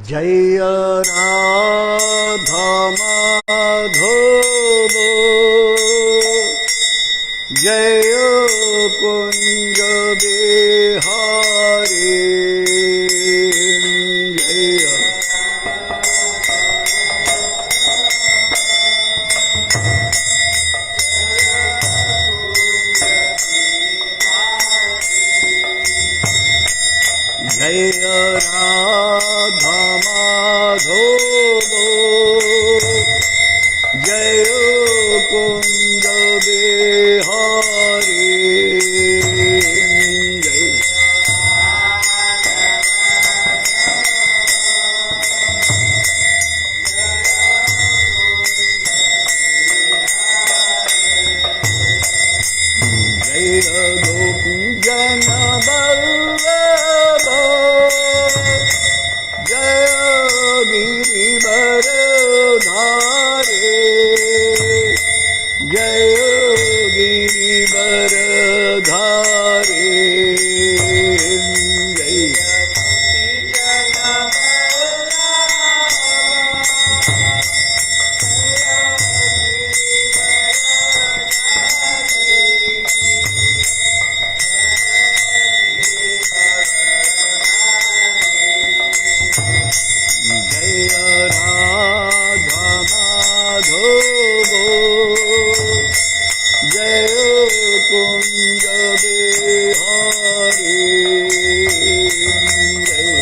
जय राधा माधव जय कुंज बिहारी जय जय राधा माधव जय कुंज बिहारी जय जय गोपी जन वल्लभ जय गिरिवर धारे जय गिरिवर धारे जय जय राधा माधव जय कुंज बिहारी जय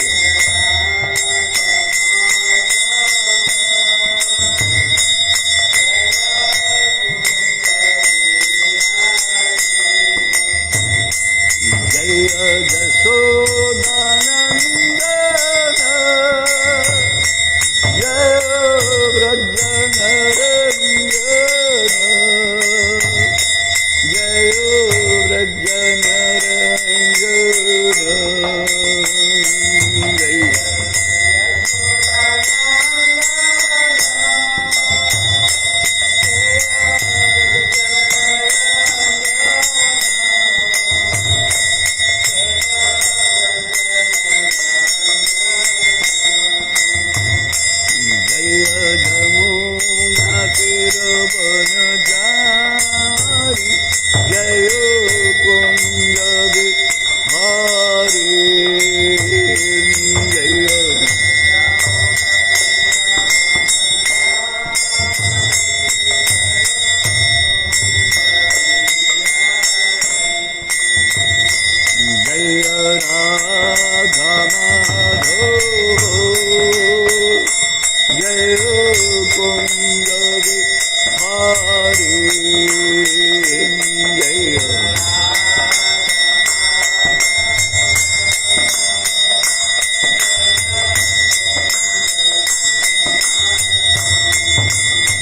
जय जशोदानंदन जय व्रजनरंजन जय व्रजनरंजन जय जय जमुना तीरवनचारी जय कुंज बिहारी जय जय राधा माधव जय कुंज बिहारी जय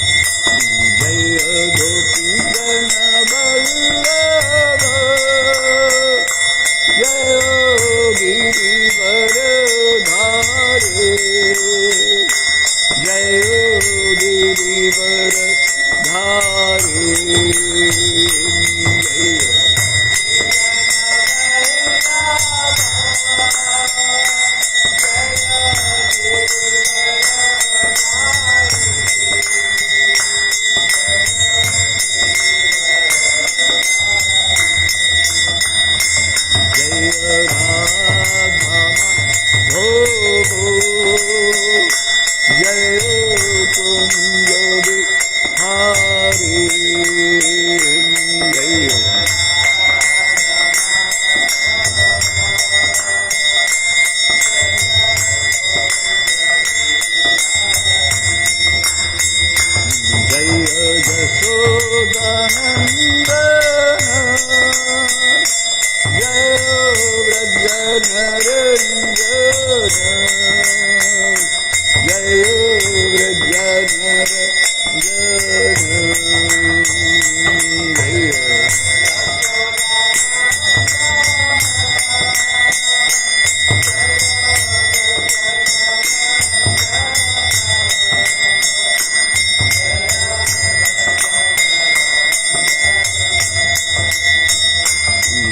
जय गोपी जन वल्लभ जय गिरिवर धारे जय गिरिवर धारे जय जय राधा माधव जय कुंज बिहारी जय जय जशोदानंदन जय व्रजनरंजन जय व्रजनरंजन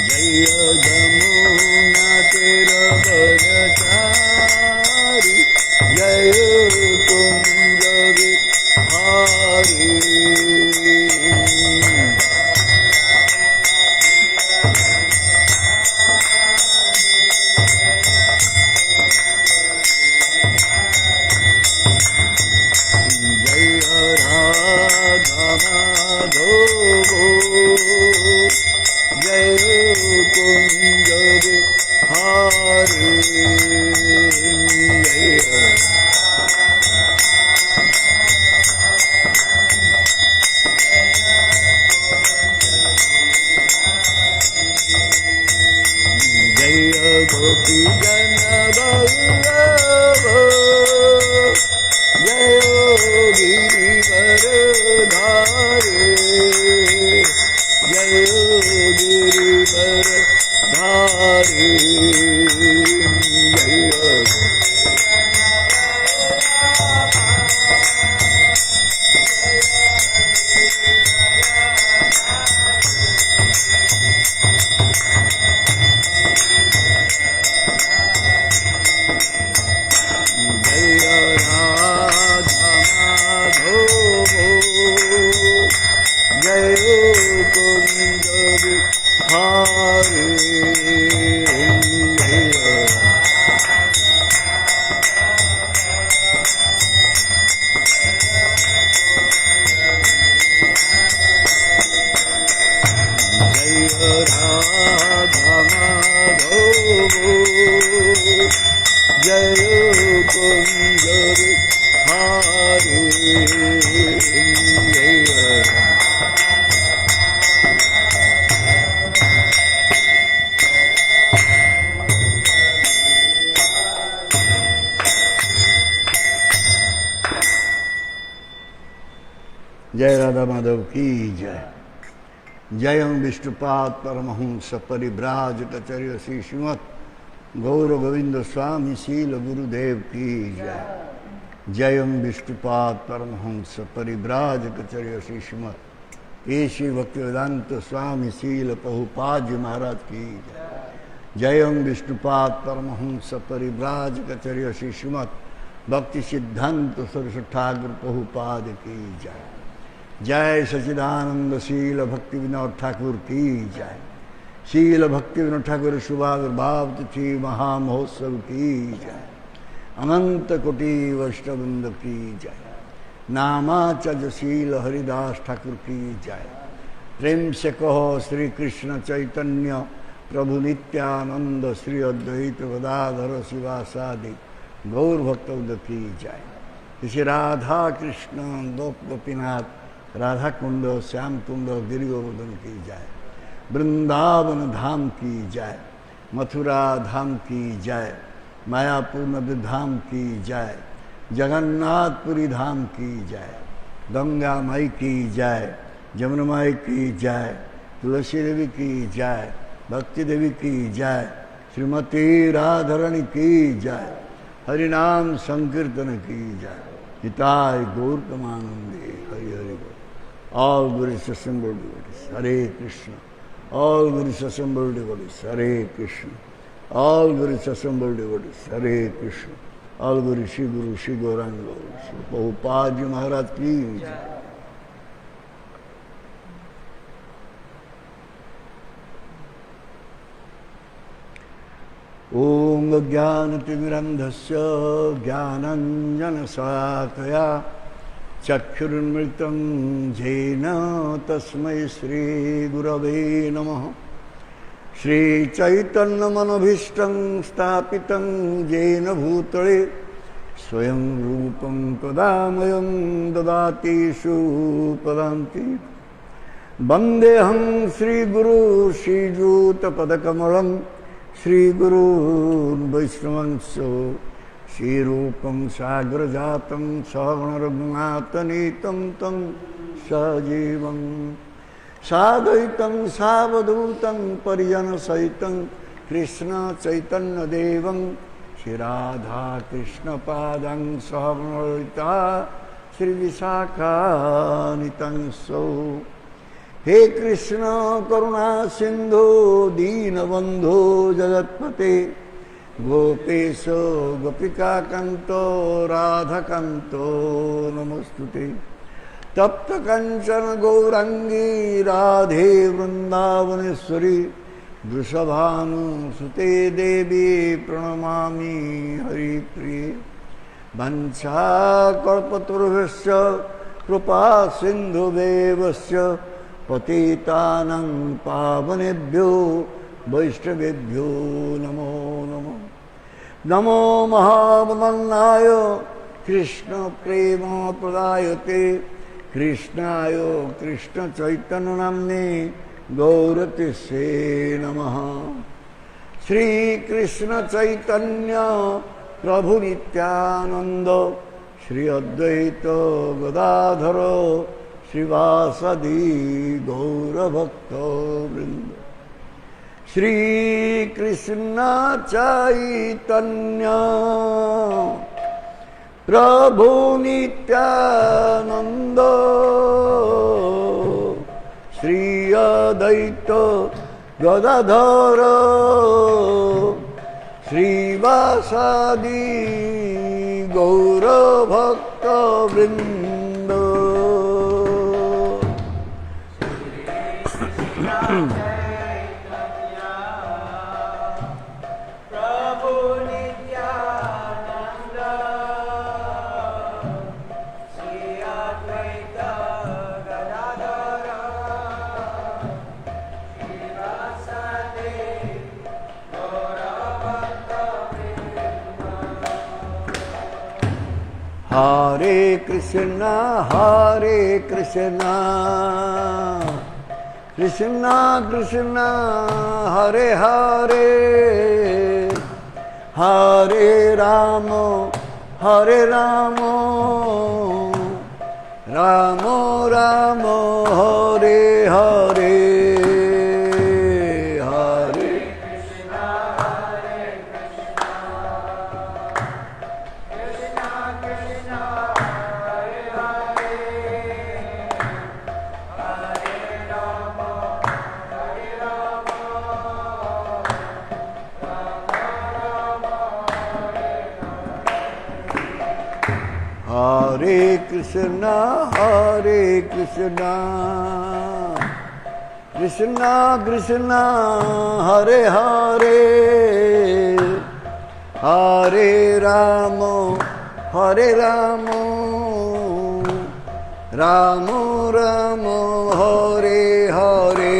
जय जमुना तीरवनचारी जय राधा माधव की जय। जयं विष्णुपाद परमहंस परिव्राजकचर्य श्री श्रीमद गौर गोविंद स्वामी शील गुरुदेव की जय। जयं विष्णुपाद परमहंस परिव्राजकचर्य श्री श्रीमद श्री भक्तिवेदांत स्वामी शील प्रभुपाद जी महाराज की जय। जयं विष्णुपाद परमहंस परिव्राजकचर्य श्री श्रीमद भक्ति सिद्धांत सरस्वती ठाकुर प्रभुपाद की जय। जय सच्चिदानंद शील भक्ति विनोद ठाकुर की जय। शील भक्ति विनोद ठाकुर शुभाविर्भाव तिथि महामहोत्सव की जय। अनंत कोटि वैष्णवृंद की जय। नामाचज शील हरिदास ठाकुर की जय। प्रेम से कहो श्री कृष्ण चैतन्य प्रभु नित्यानंद श्री अद्वैत गदाधर शिवासादि गौर भक्तवृंद की जय। श्री राधा कृष्ण गोपीनाथ राधा कुंड श्याम कुंड गिरि गोवर्धन की जय। वृंदावन धाम की जय। मथुरा धाम की जय। मायापुर नदी धाम की जय। जगन्नाथपुरी धाम की जय। गंगा माई की जय। जमुना माई की जय। तुलसी देवी की जय। भक्ति देवी की जय। श्रीमती राधारणी की जय। हरिनाम संकीर्तन की जय। हिताय गौर कमानंदे हरि हरि बोल। All Gurus assembled devotees, Hare Krishna. All Gurus assembled devotees, Hare Krishna. All Gurus assembled devotees, Hare Krishna. All Guru Shri Gauranga, Shri Prabhupada Ji Maharaj ki jai. Om Jnanatimirandhasya Jnananjanasakaya चक्षुरुन्मृतं येन तस्मै श्रीगुरवे नमः। श्रीचैतन्यमनभीष्टं स्थापितं येन भूतले स्वयं रूपं तदामयं ददाति सुपदान्ति। वन्देऽहं श्रीगुरु श्रीयुतपदकमलं श्रीगुरून् वैष्णवंश श्रीरूपं साग्रजातं सगुणरघुनाथनीतं तं सजीवं साद्वैतं सावधूतं परिजनसहितं कृष्णचैतन्यदेवं श्रीराधाकृष्णपादं सहगुणललिता श्रीविशाखान्वितं सौ। हे कृष्ण करुणा सिंधु दीनबंधो जगत्पते गोपेश गोपिकाकान्तो राधाकान्तो नमोस्तुते। तप्त कंचन गौरांगी राधे वृंदावनेश्वरी वृषभानुसुते देवी प्रणमामि हरिप्रिये। वंशाकल्पतरुभ्यश्च कृपा सिन्धुदेवस्य पतितानां पावनेभ्यो वैष्णवेभ्यो नमो नमः। नमो महावदन्नाय कृष्ण प्रेम प्रदायते कृष्णाय कृष्ण चैतन्य नाम्ने गौरतिसे नमः। श्री कृष्ण चैतन्य प्रभु नित्यानंद श्री अद्वैत गदाधर श्रीवासदि गौरभक्त वृंद। श्री कृष्ण चैतन्य प्रभु नित्यानंद श्री अद्वैत गदाधर श्रीवासादि गौरभक्त वृंद। हरे कृष्णा कृष्णा कृष्णा हरे हरे हरे राम राम राम हरे हरे। हरे कृष्णा कृष्णा कृष्णा हरे हरे हरे राम राम राम हरे हरे।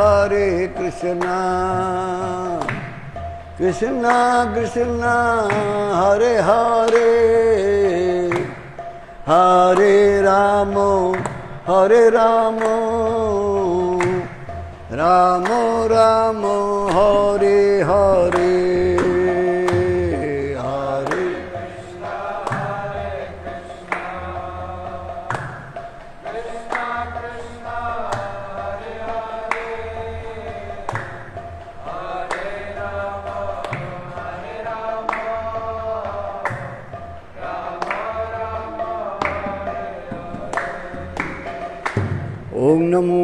हरे कृष्णा कृष्णा कृष्णा हरे हरे हरे राम राम राम हरे हरे। ओम नमो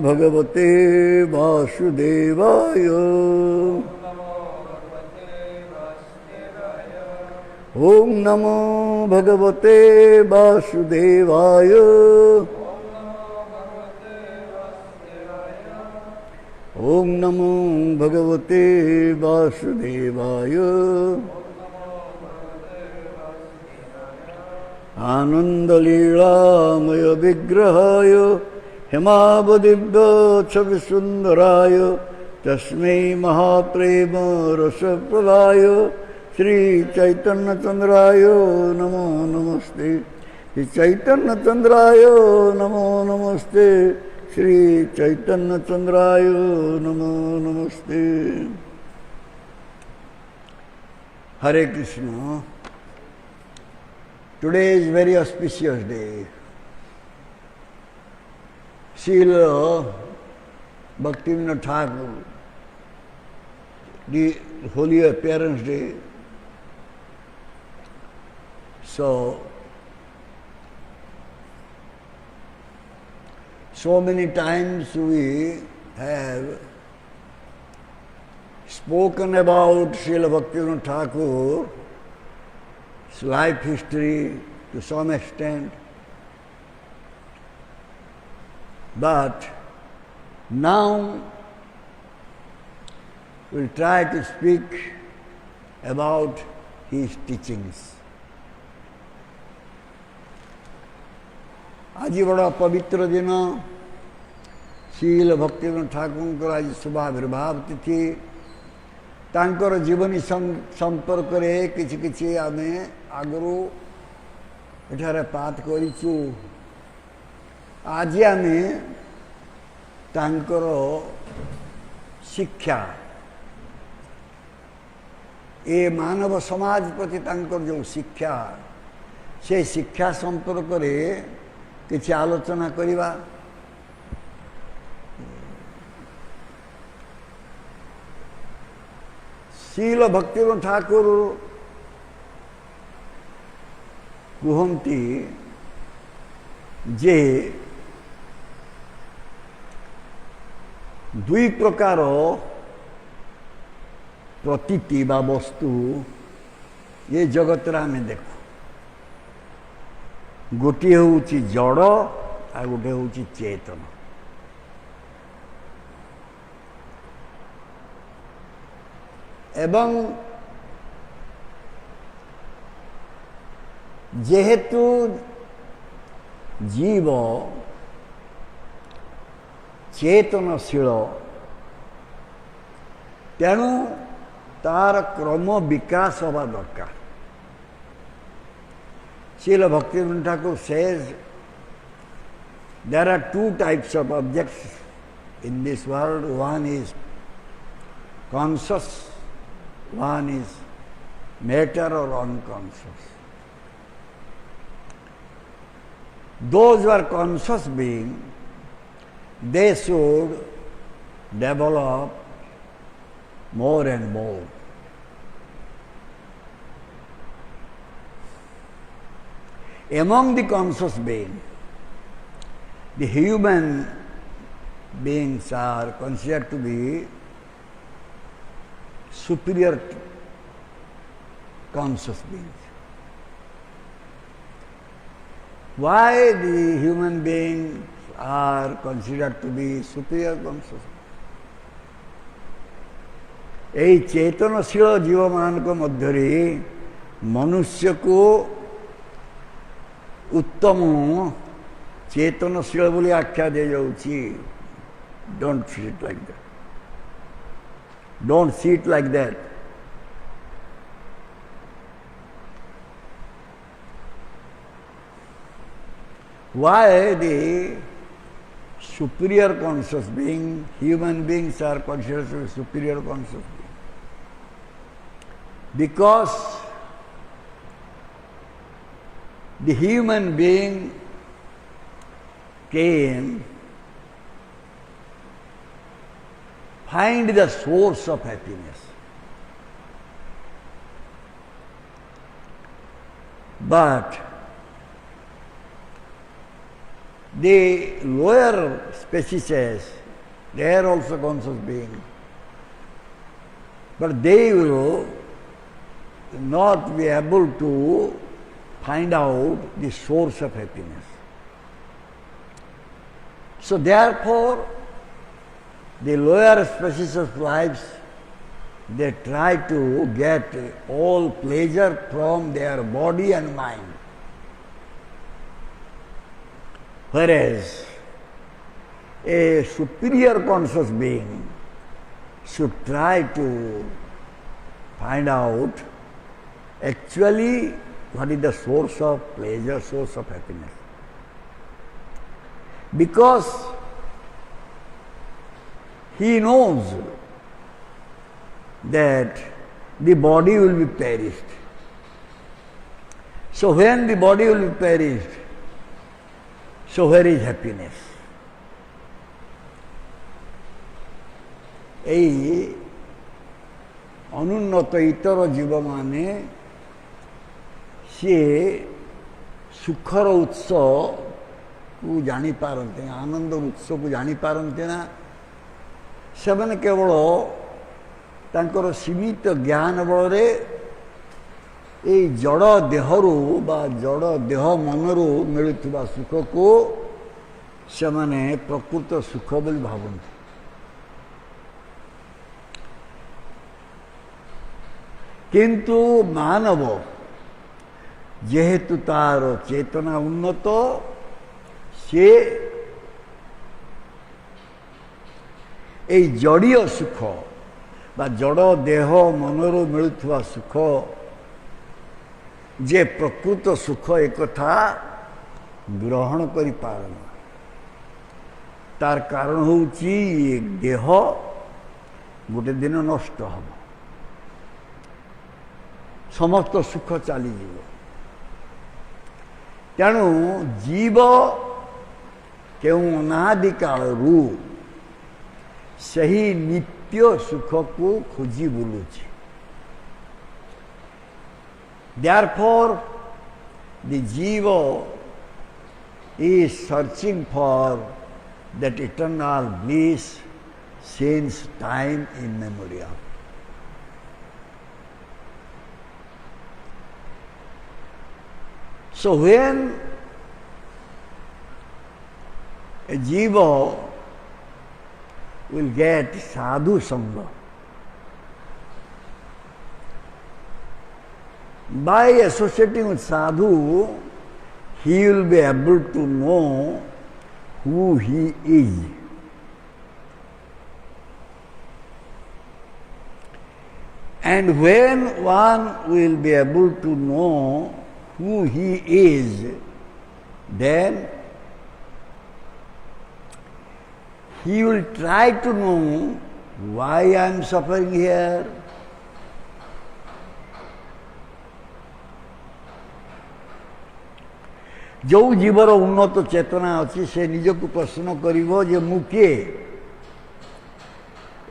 भगवते वासुदेवाय ओम नमो भगवते वासुदेवाय ओम नमो भगवते वासुदेवाय। आनंद लीलामय विग्रहाय हेमावदिव्य छवि सुंदराय तस्मै महाप्रेम रसप्रदाय श्री चैतन्य चंद्राय नमो नमस्ते। श्री चैतन्य चंद्राय नमो नमस्ते। श्री चैतन्य चंद्राय नमो नमस्ते। हरे Krishna. Today is very auspicious day. Srila Bhaktivinoda Thakur, the Holy Appearance Day. So many times we have spoken about Srila Bhaktivinoda Thakur's life history, to some extent. But now we'll try to speak about his teachings. आज बड़ा पवित्र दिन श्रील भक्तिविनोद ठाकुर आज शुभाविर्भाव तिथि तांकर जीवनी संपर्क रे किछि किछि आमे आगरू एठारे पाठ करिछु आज आमे तांकर शिक्षा ए मानव समाज प्रति तांकर जो शिक्षा से शिक्षा संपर्क रे किछि आलोचना करिबा। श्रील भक्तिविनोद ठाकुर कहती जे दुई प्रकार प्रतीति बा वस्तु ये जगत रे आमे देखु गोटे हूँ जड़ आ गोटे हूँ चेतन। एवं जेहेतु जीव चेतनशील तेणु तार क्रम विकास हवा दरकार। Srila Bhaktivinoda Thakur says there are two types of objects in this world. One is conscious, one is matter or unconscious. Those who are conscious beings, they should develop more and more. Among the conscious beings, the human beings are considered to be superior conscious beings. Why the human beings are considered to be superior conscious? এই चेतनशील जीव मानक मध्य मनुष्य को उत्तम चेतनशील बोली आख्या दे जाउची. Don't see it like that. Don't see it like that. Why the superior conscious being, human beings are considered to be superior conscious beings? Because the human being can find the source of happiness. But the lower species, they are also conscious beings, but they will not be able to find out the source of happiness. So therefore, the lower species of lives, they try to get all pleasure from their body and mind. Whereas a superior conscious being should try to find out actually what is the source of pleasure, source of happiness. Because he knows that the body will be perished. So when the body will be perished, so where is happiness? এই অনুন্নত ইতর জীব মানে सी सुखर उत्स को जापारती आनंद उत्स को जापारती ना से केवल तांकर सीमित ज्ञान बल এই জড় ଦେହରୁ ବା ଜଡ଼ ଦେହ ମନରୁ ମିଳୁଥିବା ସୁଖକୁ ସେମାନେ ପ୍ରକୃତ ସୁଖ ବୋଲି ଭାବନ୍ତି। କିନ୍ତୁ ମାନବ ଯେହେତୁ ତାର ଚେତନା ଉନ୍ନତ, ସେ এই ଜଡ଼ୀୟ ସୁଖ ବା ଜଡ଼ ଦେହ ମନରୁ ମିଳୁଥିବା ସୁଖ ଯେ ପ୍ରକୃତ ସୁଖ ଏକଥା ଗ୍ରହଣ କରିପାରେନା। ତାର କାରଣ ହେଉଛି ଏ ଦେହ ଗୋଟେ ଦିନ ନଷ୍ଟ ହେବ, ସମସ୍ତ ସୁଖ ଚାଲିଯିବ। ତେଣୁ ଜୀବ କେଉଁ ଅନାଦି କାଳରୁ ସେହି ନିତ୍ୟ ସୁଖକୁ ଖୋଜି ବୁଲୁଛି। Therefore, the jiva is searching for that eternal bliss since time immemorial. So when a jiva will get sadhu sangha, by associating with sadhu, he will be able to know who he is. And when one will be able to know who he is, then he will try to know why I am suffering here. ଯେଉଁ ଜୀବର ଉନ୍ନତ ଚେତନା ଅଛି ସେ ନିଜକୁ ପ୍ରଶ୍ନ କରିବ ଯେ ମୁଁ କିଏ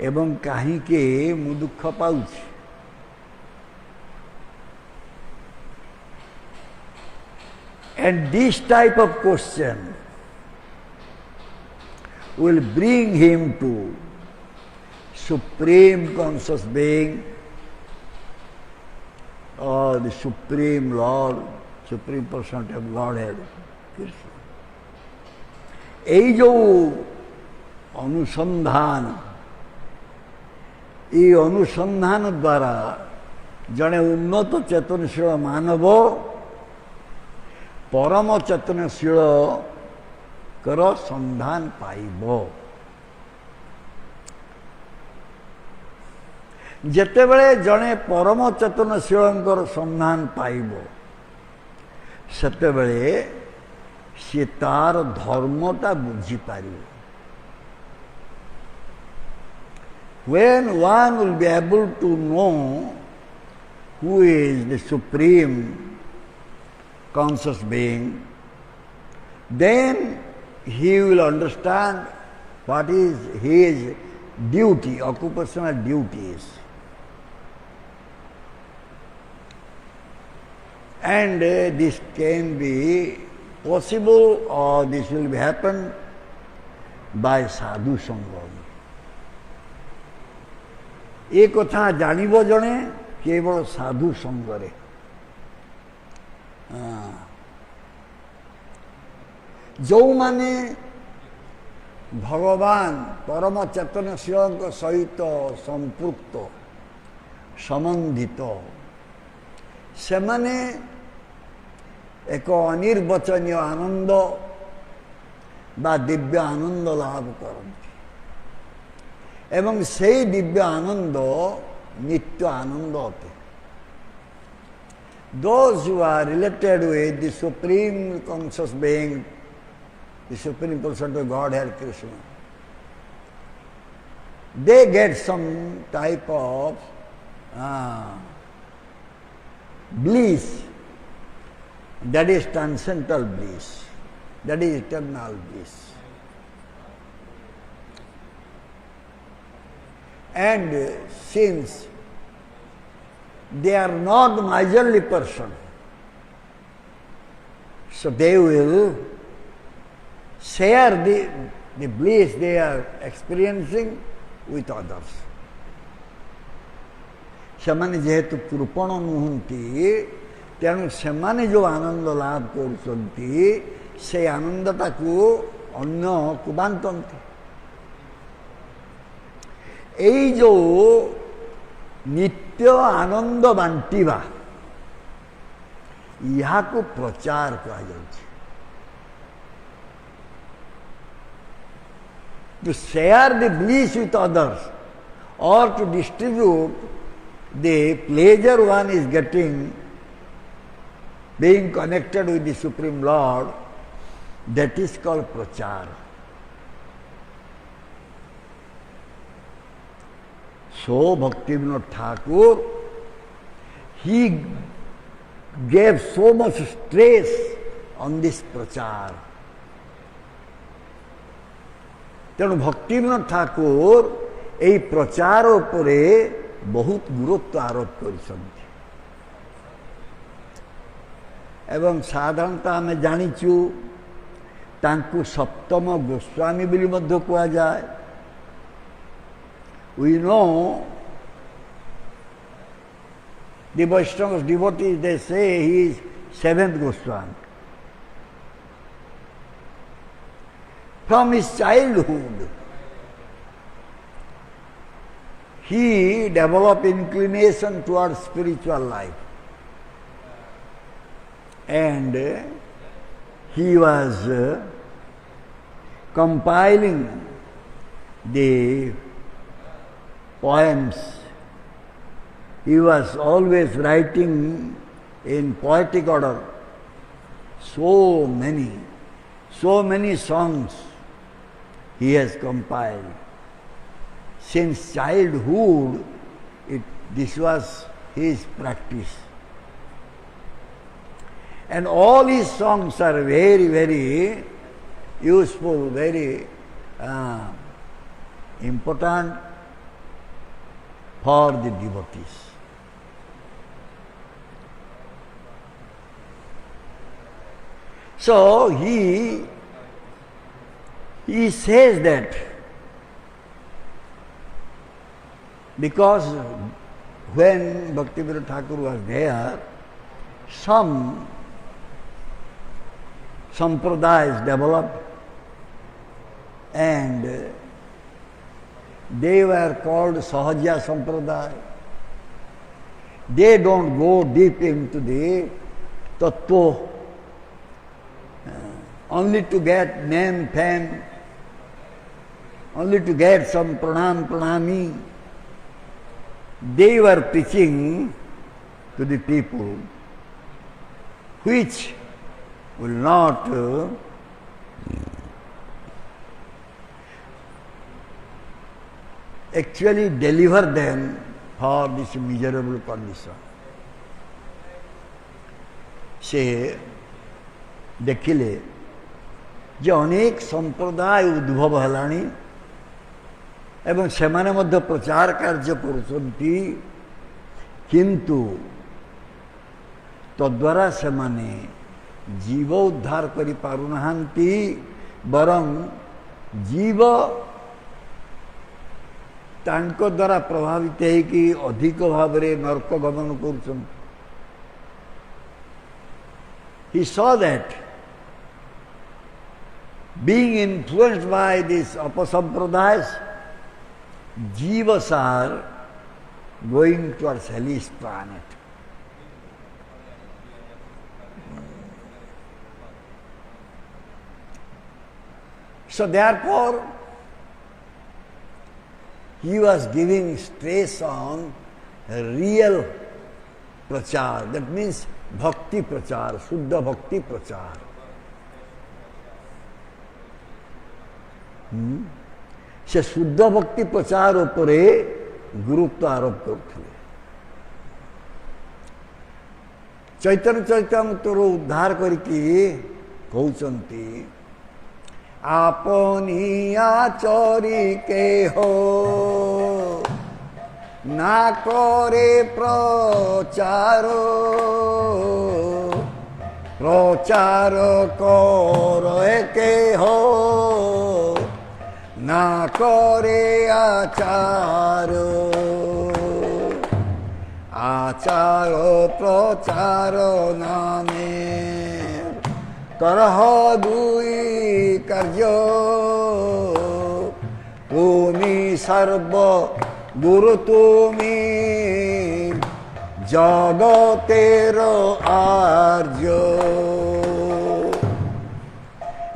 ଏବଂ କାହିଁକି ମୁଁ ଦୁଃଖ ପାଉଛି। And this type of question will bring him to Supreme Conscious Being or the Supreme Lord, Supreme Personality of Godhead, Krishna. এই ଯେଉଁ ଅନୁସନ୍ଧାନ, এই ଅନୁସନ୍ଧାନ ଦ୍ୱାରା ଜଣେ ଉନ୍ନତ ଚେତନଶୀଳ ମାନବ ପରମ ଚେତନଶୀଳଙ୍କର ସନ୍ଧାନ ପାଇବ। ଯେତେବେଳେ ଜଣେ ପରମ ଚେତନଶୀଳଙ୍କର ସନ୍ଧାନ ପାଇବ, ସେତେବେଳେ ସେ ତାର ଧର୍ମଟା ବୁଝିପାରିବ। When one will be able to know who is the Supreme Conscious Being, then he will understand what is his duty, occupational duties. And this can be possible, or this will happen by sadhu sangha. ଏ କଥା ଜାଣିବ ଜଣେ କେବଳ ସାଧୁ ସଙ୍ଗରେ। ଯେଉଁମାନେ ଭଗବାନ ପରମ ଚେତନଶୀଳଙ୍କ ସହିତ ସମ୍ପୃକ୍ତ ସମ୍ବନ୍ଧିତ, ସେମାନେ ଏକ ଅନିର୍ବଚନୀୟ ଆନନ୍ଦ ବା ଦିବ୍ୟ ଆନନ୍ଦ ଲାଭ କରନ୍ତି ଏବଂ ସେହି ଦିବ୍ୟ ଆନନ୍ଦ ନିତ୍ୟ ଆନନ୍ଦ ଅଟେ। Those who are related with the Supreme Conscious Being, the Supreme Person of Godhead Krishna, they get some type of bliss, that is transcendental bliss, that is eternal bliss. And since they are not miserly person, so they will share the bliss they are experiencing with others. ସେମାନେ ଯେହେତୁ କୃପଣ ନୁହନ୍ତି, तेणु सेमाने जो आनंद लाभ करुचंती से आनंदटा को अन्य को बांटती एई जो नित्य आनंद बांटिबा यहाँ को प्रचार कहा जाउछि to share the bliss with others or to distribute the pleasure one is getting being connected with the Supreme Lord, that is called prachar. So Bhaktivinoda Thakur, he gave so much stress on this prachar. तेणु भक्तिविनोद ठाकुर यही प्रचार उपरे बहुत गुरुत्व आरोप करिसंती एवं साधारणतः आम जानिचु तांकु सप्तम गोस्वामी बोली मध्य कहा जाए we know the Vaishnava devotees they say he is seventh Goswami from his childhood he developed inclination towards spiritual life and he was compiling the poems. He was always writing in poetic order so many songs he has compiled. Since childhood, this was his practice. And all his songs are very, very useful, very important for the devotees. So he says that because when Bhaktivinoda Thakur was there, some sampradayas developed and they were called Sahajya Sampradaya. They don't go deep into the tattva only to get name, fame, only to get some pranami. They were preaching to the people which will not actually deliver them for this miserable condition. से देखिले जे अनेक संप्रदाय उद्भव हेलानी एवं सेमाने मध्य प्रचार कार्य करुचंती किंतु तद्वारा सेमाने जीव उद्धार करि पारुनाहांती बरं जीव तांको द्वारा प्रभावित है कि अधिक भाव रे नरक गमन करुचंती. He saw that being influenced by these apasampradayas, jivas are going towards hellish planet. So therefore, he was giving stress on real prachar. That means bhakti prachar, Shuddha bhakti prachar. से शुद्ध भक्ति प्रचार उपरे गुरुत्व आरोप करथिले. चैतन्य चैतन्य उद्धार करिकी कहउचंती आपनी आचरी के हो ना करे प्रचारो प्रचार करे के हो ना करे आचार আচার প্রচার নামে করহ দুই কার্য তুমি সর্ব গুরু তুমি জগতের আর্য।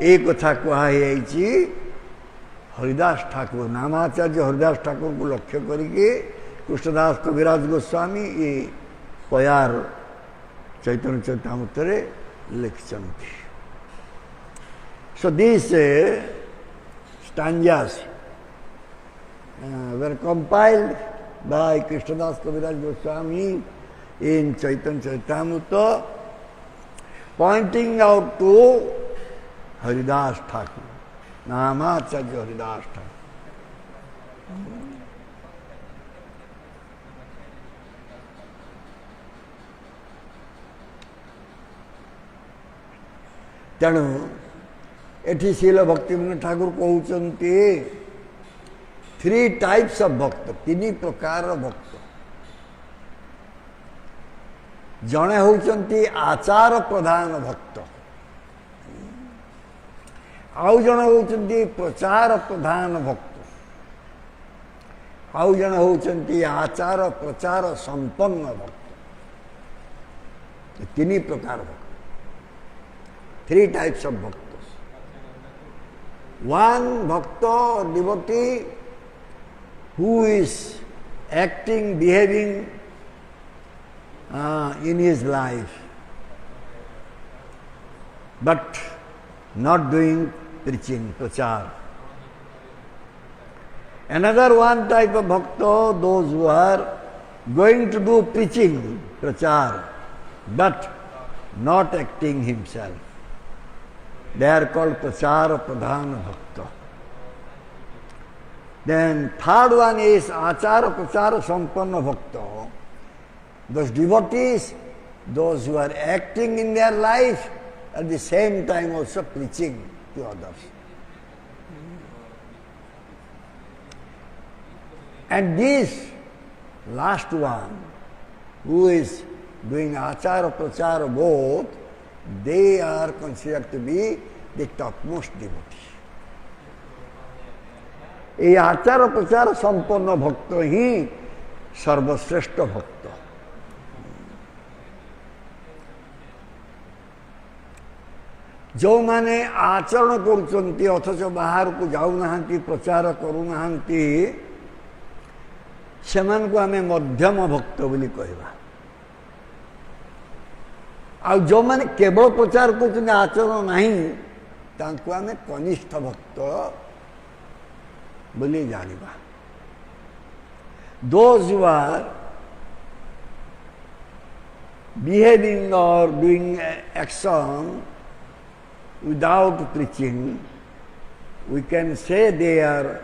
এই কথা কুହାଯାଇଛି हरिदास ठाकुर नामाचार्य हरिदास ठाकुर को लक्ष्य करके कृष्णदास कविराज गोस्वामी ये पयार चैतन्य Charitamrita लिखिछन्ति। So these stanzas were compiled by Krishnadas Kaviraj Goswami in Chaitanya Charitamrita, pointing out to Haridas Thakur, Namacharya Haridas Thakur. ତେଣୁ ଏଠି ଶିଲ ଭକ୍ତିବିନୋଦ ଠାକୁର କହୁଛନ୍ତି थ्री टाइप्स ऑफ भक्त, तीन प्रकार भक्त। जड़े होउचंती आचार प्रधान भक्त, आउ जड़े होउचंती प्रचार प्रधान भक्त, आउ जड़े होउचंती आचार प्रचार संपन्न भक्त। तीन प्रकार भक्त, थ्री टाइप्स ऑफ भक्त। वन भक्त devotee who is acting, behaving in his life, but not doing preaching, prachar. Another one type of bhakta, those who are going to do preaching, prachar, but not acting himself. They are called prachar pradhana bhakta. Then third one is achara prachara sampanna bhakta. Those devotees, those who are acting in their life, at the same time also preaching to others. And this last one, who is doing achara prachara both, they are considered to be the topmost devotees. ये आचार प्रचार संपन्न भक्त ही सर्वश्रेष्ठ भक्त। जो माने आचरण करुचंती अथच बाहर को जाऊना प्रचार करूना सेमान को आमे मध्यम भक्त बोली कहबा। आ जो माने केवल प्रचार करुचंती आचरण नहीं तांको आमे कनिष्ठ भक्त बोली जानिबा। Those who are behaving or doing action without preaching, we can say they are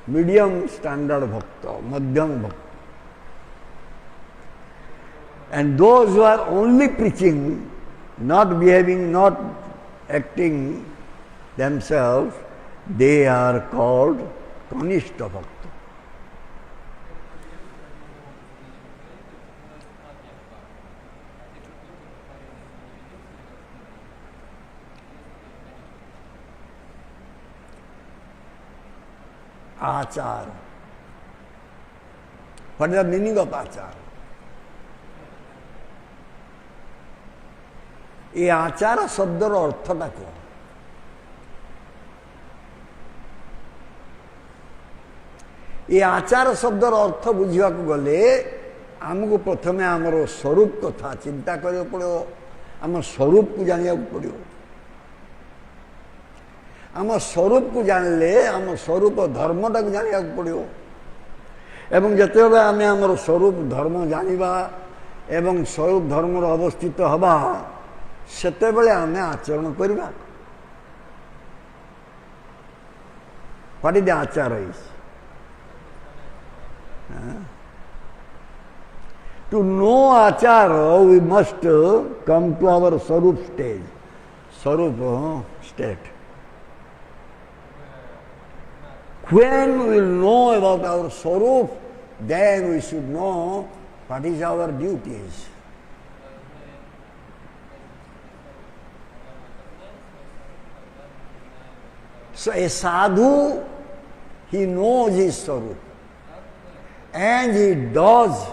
medium standard bhakta, madhyam bhakta. And those who are only preaching, not behaving, not acting themselves, they are called kanishta bhakta. आचार, what is the meaning of आचार? ये आचार शब्दर अर्थटा कौन? ये आचार शब्दर अर्थ बुझा गले आमको प्रथमे आमर स्वरूप कथा चिंता करिया पड़ो, आम स्वरूप को जानिया पड़ो। आम स्वरूप को जानले आम स्वरूप धर्मटा को जानिया पड़ो। एवं जतेबेले आमे आमर स्वरूप धर्म जानिबा एवं स्वरूप धर्म अवस्थित हवा सेतेबेले आमे आचरण करिबा। What is the आचार is? To know achara, we must come to our Sarup stage, Sarup state. When we will know about our Sarup, then we should know What is our duties? So a sadhu, he knows his swarup and he does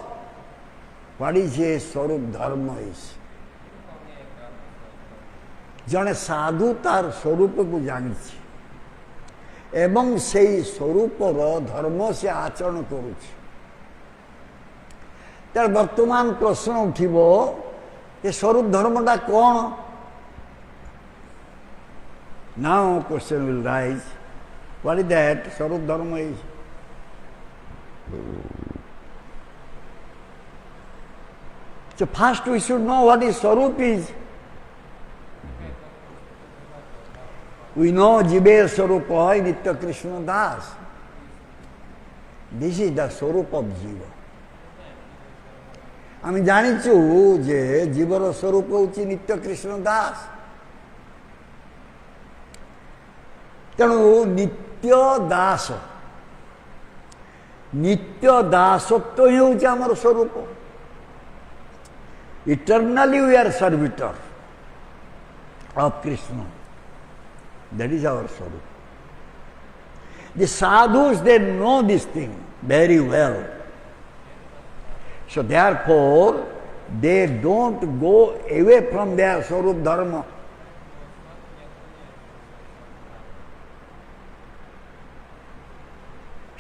what is his swarup dharma is. जने साधु तार स्वरूप को जानी एवं से स्वरूप धर्म से आचरण करुछि तर वर्तमान प्रश्न उठिबो ये स्वरूप धर्मटा कौन now question will rise what is that स्वरूप धर्म is so first we should know what is swarup is. We know Jiber Swarupa Nitya Krishna Das. This is the Swarup of Jiva. আমি জানিছু যে জীবর স্বরূপ হচ্ছে নিত্য কৃষ্ণ দাস তেণু নিত্য দাসত্ব হি হচ্ছে আমার স্বরূপ eternally we are servitor of Krishna That is our Swarup. The sadhus, they know this thing very well. So therefore, they don't go away from their Swarup Dharma.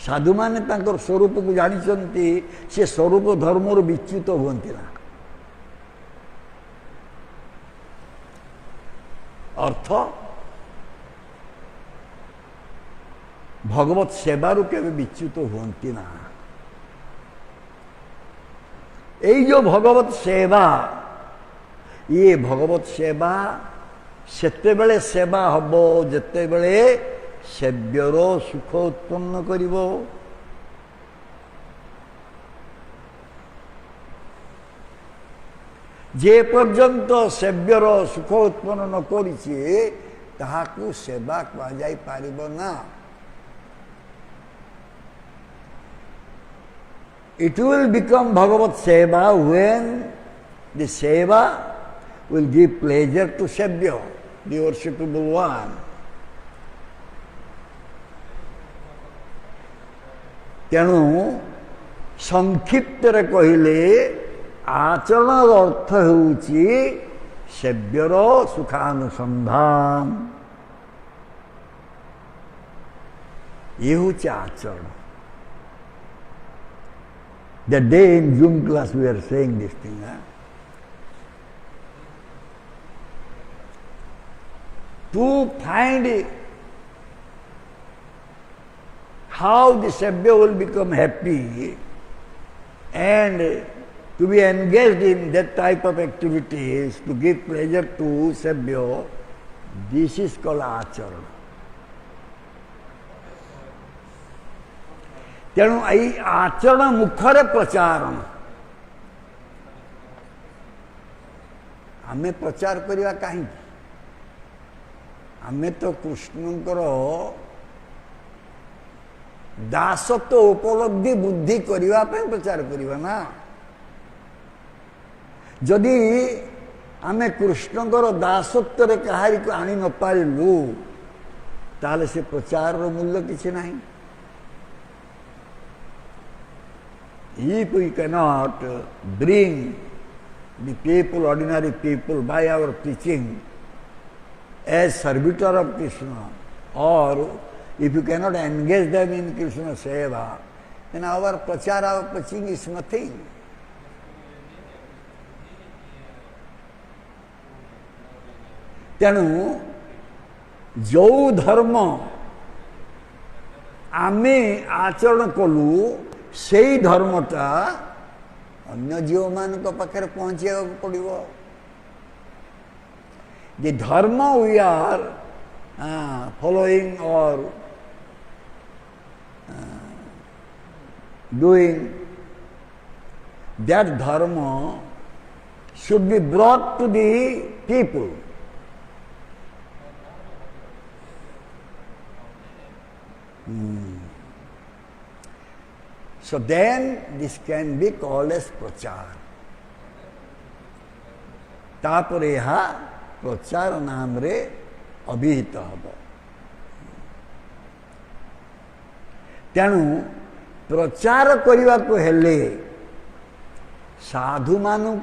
साधु माने तांकर स्वरूप को जानिचंती से स्वरूप धर्मर विच्युत हुअन्ति ना अर्थ भगवत सेवारू केवे विच्युत हुअन्ति ना এই जो भगवत सेवा ये भगवत सेवा सेते बेले सेवा हबो जेते बेले सेव्यर सुख उत्पन्न करिवो जे पर्यंत सेव्यर सुख उत्पन्न न करिछि ताहाकु सेवा कहा जाय पारिबो ना It will become Bhagavat Seva when the Seva will give pleasure to Sevya, the worshipable one. ତେଣୁ ସଂକ୍ଷିପ୍ତରେ କହିଲେ ଆଚରଣର ଅର୍ଥ ହେଉଛି ସେବ୍ୟର ସୁଖାନୁସନ୍ଧାନ ଇଏ ହେଉଛି ଆଚରଣ The day in Zoom class we are saying this thing. To find how the Sabya will become happy and to be engaged in that type of activities, to give pleasure to Sabya, this is called Acharana. तेणु यही आचरण मुखर प्रचारण आमे प्रचार करवा कहीं आमे तो कृष्णकर दासत्व उपलब्धि बुद्धि करने प्रचार करवा ना जदि आमे कृष्णकर दासत्व कहारी को आनी न पारिलु ताले से प्रचार मूल्य किसी नहीं If we cannot bring the people, ordinary people, by our teaching as servitor of Krishna, or if you cannot engage them in Krishna Seva, then our prachar, our preaching is nothing. ତେଣୁ ଯେଉଁ ଧର୍ମ ଆମେ ଆଚରଣ କଲୁ ସେଇ ଧର୍ମଟା ଅନ୍ୟ ଜୀବମାନଙ୍କ ପାଖରେ ପହଞ୍ଚିବାକୁ ପଡ଼ିବ The dharma we are following or doing, that dharma should be brought to the people. So then this can be called as प्रचार. तापरे यहाँ प्रचार नाम रे अभिहित हब. तेणु प्रचार करने को हेले साधु मानू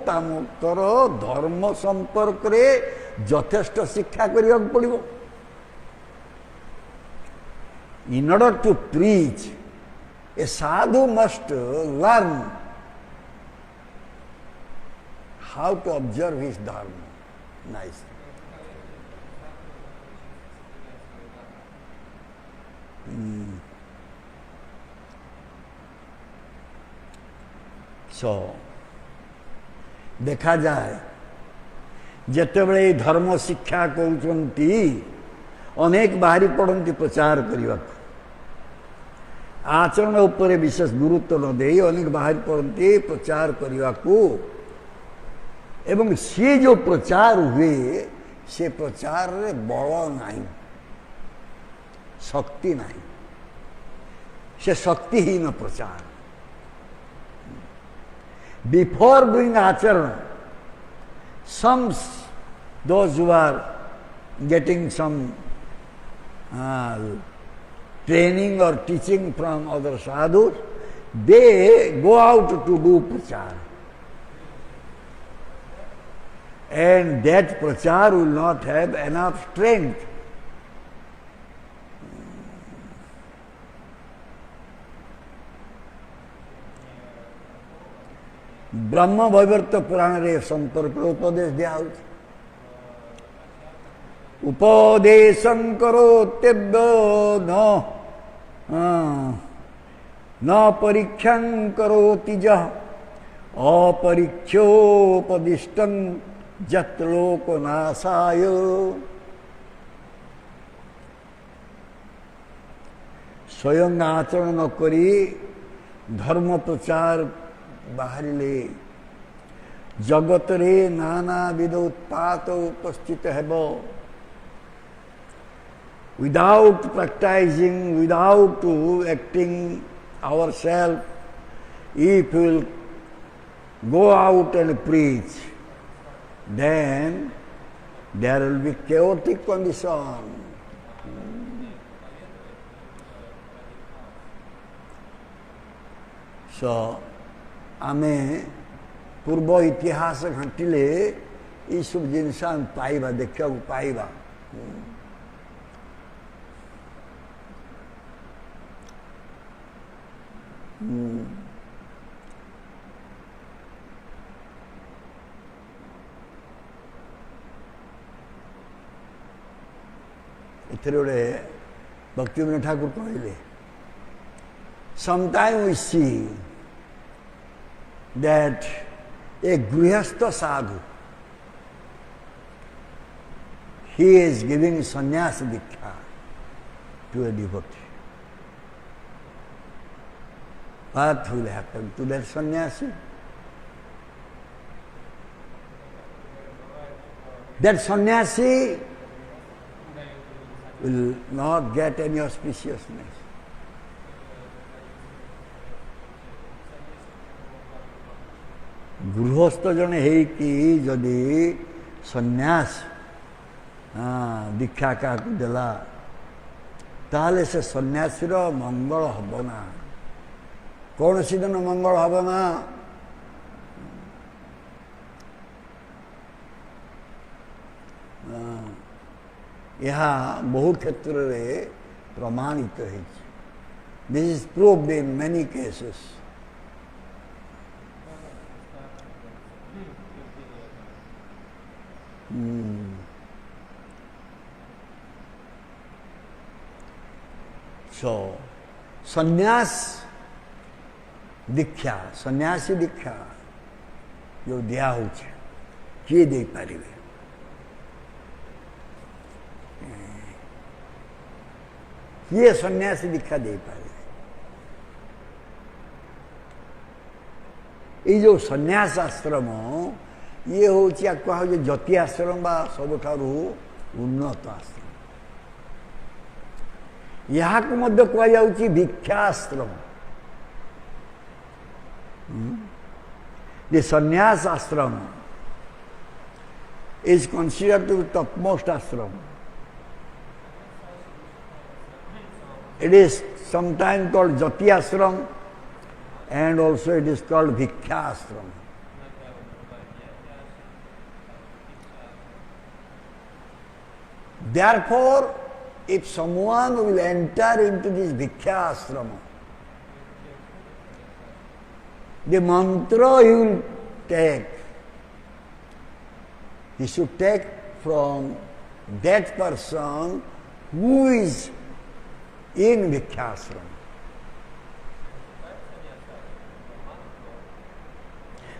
तामकर धर्म संपर्क रे यथेष्ट शिक्षा करने पड़ो. In order to preach, a sadhu must learn how to observe his dharma. Nice. So, देखा जाए जितेबले धर्म शिक्षा कहते अनेक बाहरी पड़ती प्रचार करने को. आचरण उपर विशेष गुरुत्व न दे अनेक बाहरी पड़ती प्रचार करने को. एवं सी जो प्रचार हुए से प्रचार रे बल नहीं, शक्ति नहीं, से शक्तिहीन प्रचार. Before doing acharan, those who are getting some training or teaching from other sadhus, they go out to do prachar. And that prachar will not have enough strength. ब्रह्म वैवर्त पुराण रे संपर्क उपदेश दिया. उपदेशं करोत्येभ्यो न परीक्षां करोति जः अपरीक्षोपदिष्टं यत् लोकनाशाय. स्वयं आचरण न करी धर्म प्रचार बाहरिले जगत रे नाना विध उत्पात उपस्थित हेब. Without practicing, without acting ourselves, if we will go out and preach, then there will be chaotic condition. So, आमे पूर्व इतिहास घंटिले ये सब जिनस पाइबा देखा पाइबा. इतने गोटे भक्तिविनोद ठाकुर कहले, sometime we see that a grihastha sadhu, he is giving sannyas diksha to a devotee. What will happen to that sannyasi? That sannyasi will not get any auspiciousness. गृहस्थ जने है कि जदि सन्यास दीक्षा का देला ताले से सन्यासीर मंगल हब ना. कौन सी दिन मंगल हब ना? यहाँ बहु क्षेत्र रे प्रमाणित है. This is proved in many cases. So, संन्यास दीक्षा, सन्यासी दीक्षा जो दिया हो किए दे पारे. किए सन्यासी दीक्षा दे पारे. ये जो सन्यास आश्रम ये हूँ कह जति आश्रम बा सबुठारु उन्नत आश्रम. यहाँ को मध्य कहुच्छी भिक्षाश्रम. The sannyas ashram is considered to be topmost ashram. It is sometimes called jati ashram and also it is called bhikkha ashram. Therefore, if someone will enter into this bhikkha ashrama, the mantra he will take, he should take from that person who is in bhikkha ashrama.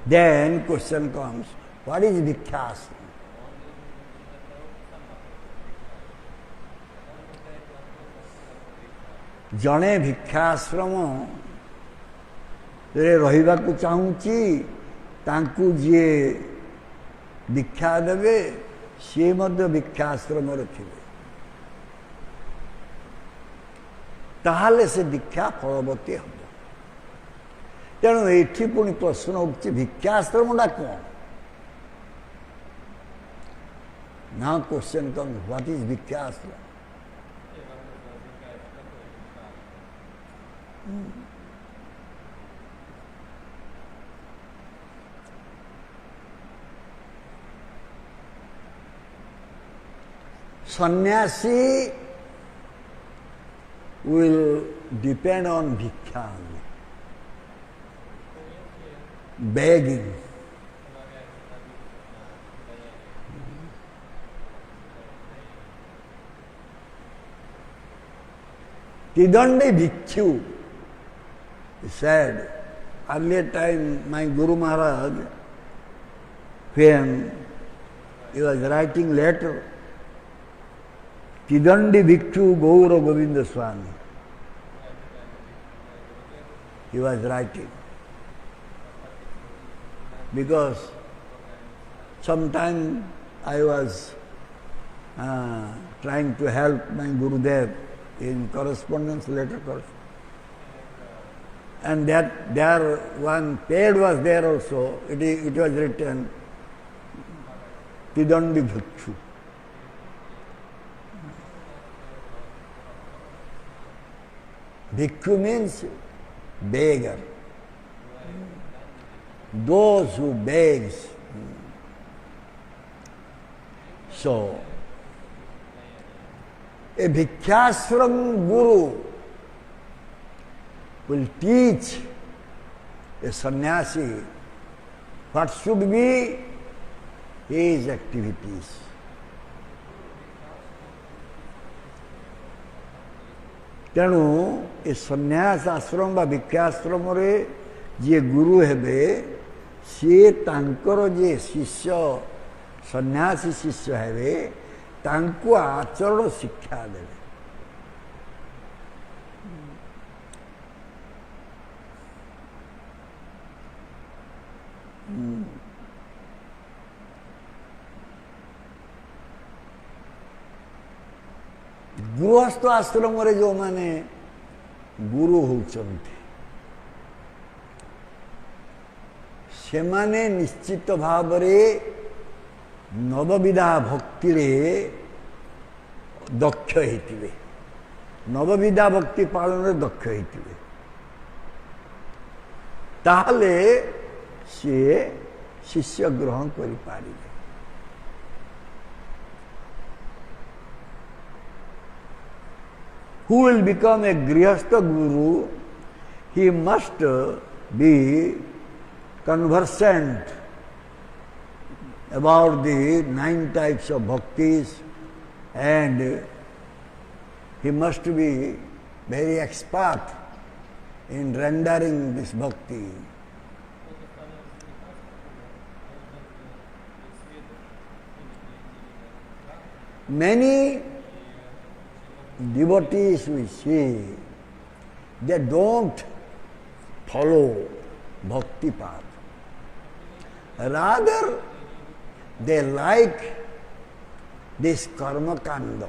Then question comes, what is bhikkha ashrama? ଜଣେ ଭିକ୍ଷାଶ୍ରମ ରେ ରହିବାକୁ ଚାହୁଁଛି, ତାଙ୍କୁ ଯିଏ ଦୀକ୍ଷା ଦେବେ ସିଏ ମଧ୍ୟ ଭିକ୍ଷାଶ୍ରମରେ ଥିବେ, ତାହେଲେ ସେ ଦୀକ୍ଷା ଫଳବତୀ ହେବ। ତେଣୁ ଏଇଠି ପୁଣି ପ୍ରଶ୍ନ ଉଠୁଛି ଭିକ୍ଷାଶ୍ରମଟା କ'ଣ? Now question comes, what is ଭିକ୍ଷାଶ୍ରମ? Sannyasi will depend on bhikkha, begging. Tidandi Bhikshu, he said, earlier time my Guru Maharaj, when he was writing letter, Tidandi Bhikshu Gaura Govinda Swami, he was writing. Because sometime I was trying to help my Gurudev in correspondence letter course. And that there one page was there also, it was written Tidandi Bhikshu. Bhikshu means beggar. Those who begs. So, a Bhikkhashram Guru will teach a sannyasi what should be his activities. ତେଣୁ ଏ ସନ୍ନ୍ୟାସ ଆଶ୍ରମ ବା ଭିକ୍ଷାଶ୍ରମରେ ଯିଏ ଗୁରୁ ହେବେ ସିଏ ତାଙ୍କର ଯିଏ ଶିଷ୍ୟ ସନ୍ନ୍ୟାସୀ ଶିଷ୍ୟ ହେବେ ତାଙ୍କୁ ଆଚରଣ ଶିକ୍ଷା ଦେବେ। ଗୃହସ୍ଥ ଆଶ୍ରମରେ ଯେଉଁମାନେ ଗୁରୁ ହେଉଛନ୍ତି ସେମାନେ ନିଶ୍ଚିତ ଭାବରେ ନବବିଧା ଭକ୍ତିରେ ଦକ୍ଷ ହେଇଥିବେ, ନବବିଧା ଭକ୍ତି ପାଳନରେ ଦକ୍ଷ ହେଇଥିବେ, ତାହେଲେ ସିଏ ଶିଷ୍ୟ ଗ୍ରହଣ କରିପାରିବେ। Who will become a grihastha guru, he must be conversant about the 9 types of bhaktis and he must be very expert in rendering this bhakti. Many devotees we see, they don't follow bhakti path. Rather, they like this karma kanda,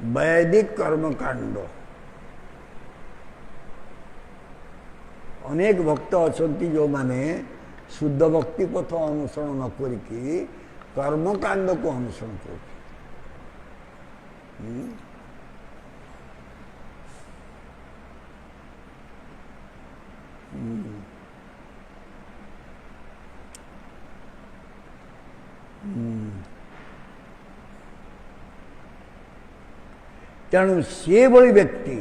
Vedic karma kanda, अनेक भक्त अच्छा जो माने शुद्ध भक्ति पथ अनुसरण न करिकी कर्मकांड को अनुसरण कर तेणु से भली व्यक्ति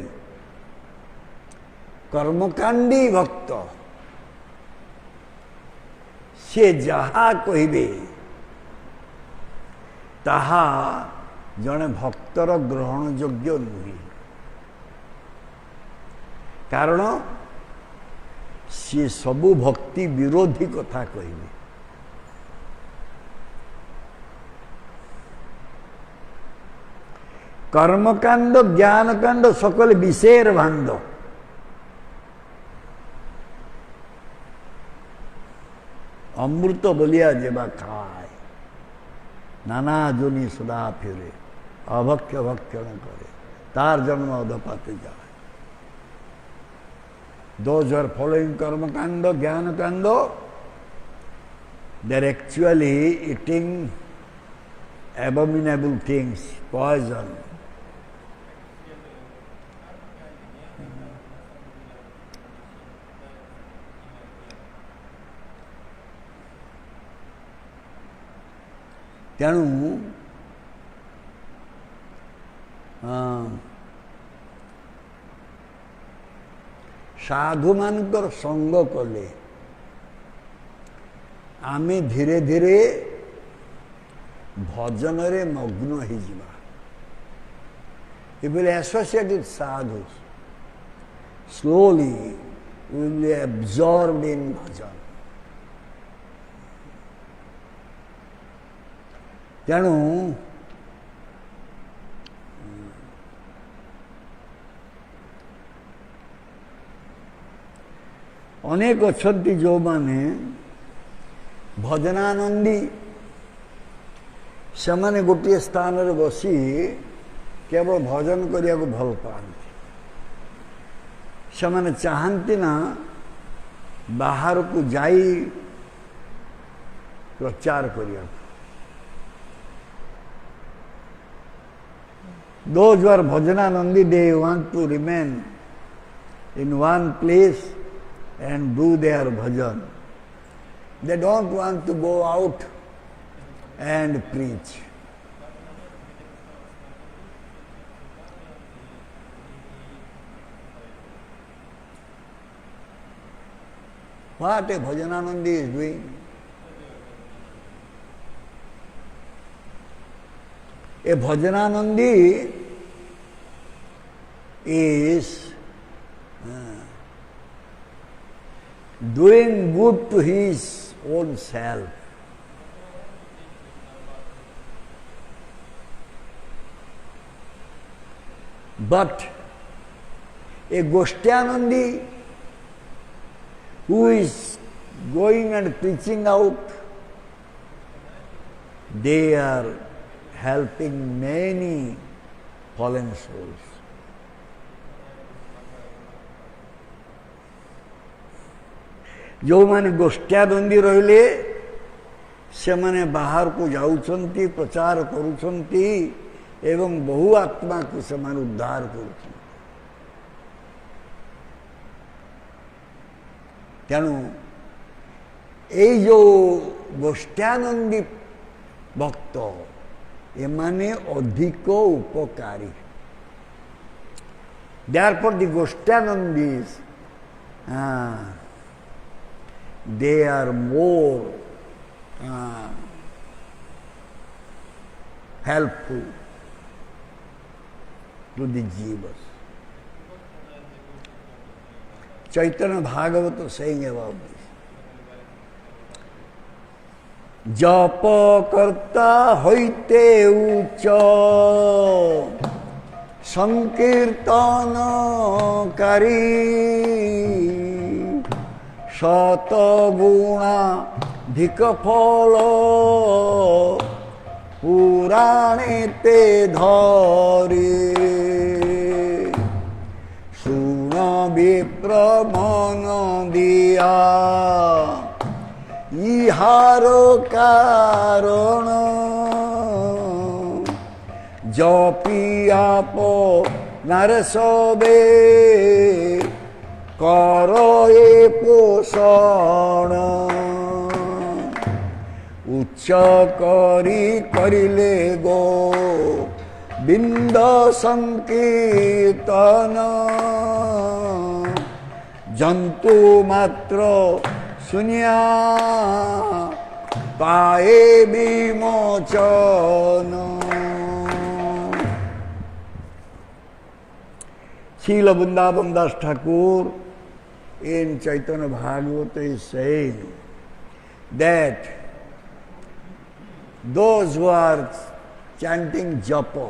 कर्मकांडी भक्त से जहा कहिबे ताहा जड़े भक्तर ग्रहण योग्य नुहे कारण सी सबु भक्ति विरोधी कथा कहिबे कर्मकांड ज्ञानकांड सकल विषयर भांड अमृत बलिया जेबा खाए नाना जोनी सदा फिरे अभक्ष्य भक्षण करे तार जन्म अधपाते जाए those who are following कर्मकांड ज्ञानकांड they are actually eating abominable things poison तेणु साधु मानकर संग कले आमे धीरे धीरे भजन रे मग्न ही जीवा if we associate with sadhus slowly we will be absorbed in bhajan तेणु अनेक अच्छी जो माने भजनानंदी से माने गोटे स्थान रे बसी केवल भजन करिया को भल पाती से माने चाहती ना बाहर को जाई प्रचार करिया those who are bhajananandi they want to remain in one place and do their bhajan. They don't want to go out and preach. What a Bhajananandi is doing? A Bhajananandi is doing good to his own self. But a Goshtyanandi who is going and preaching out, they are helping many fallen souls. जो माने गोष्ठ्यानंदी रहिले से माने बाहर को जाउछंती प्रचार करूछंती एवं बहु आत्मा को से माने उद्धार करूछंती तेणु ये जो गोष्ठ्यानंदी भक्त ये माने अधिक उपकारी therefore the Goshtyanandis they are more helpful to the jivas. Chaitanya Bhagavata saying about this. जप कर्ता होइते उच्च संकीर्तन करी शत गुणाधिक फल पुराणे ते धरी सुन बे প্রমন দিয়া ইহার কারণ জপিয়াপ নারসবে কর এ পোষণ উচ্চ করি করিলে গো বিন্দ সংকীর্তন জন্তু মাত্র শুনিয়া পায়ে বিমোচন। Srila Vrindavan Das Thakur in Chaitanya Bhagavata is saying that those who are chanting japa,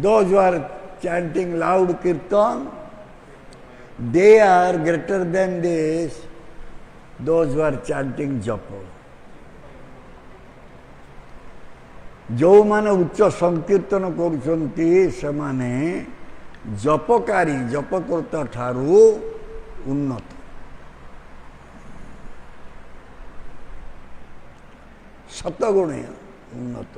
those who are chanting loud kirtan, they are greater than this, those who are chanting japa. ଯେଉଁମାନେ ଉଚ୍ଚ ସଂକୀର୍ତ୍ତନ କରୁଛନ୍ତି ସେମାନେ ଜପକାରୀ ଜପକର୍ତ୍ତା ଠାରୁ ଉନ୍ନତ। ଶତଗୁଣେ ଉନ୍ନତ।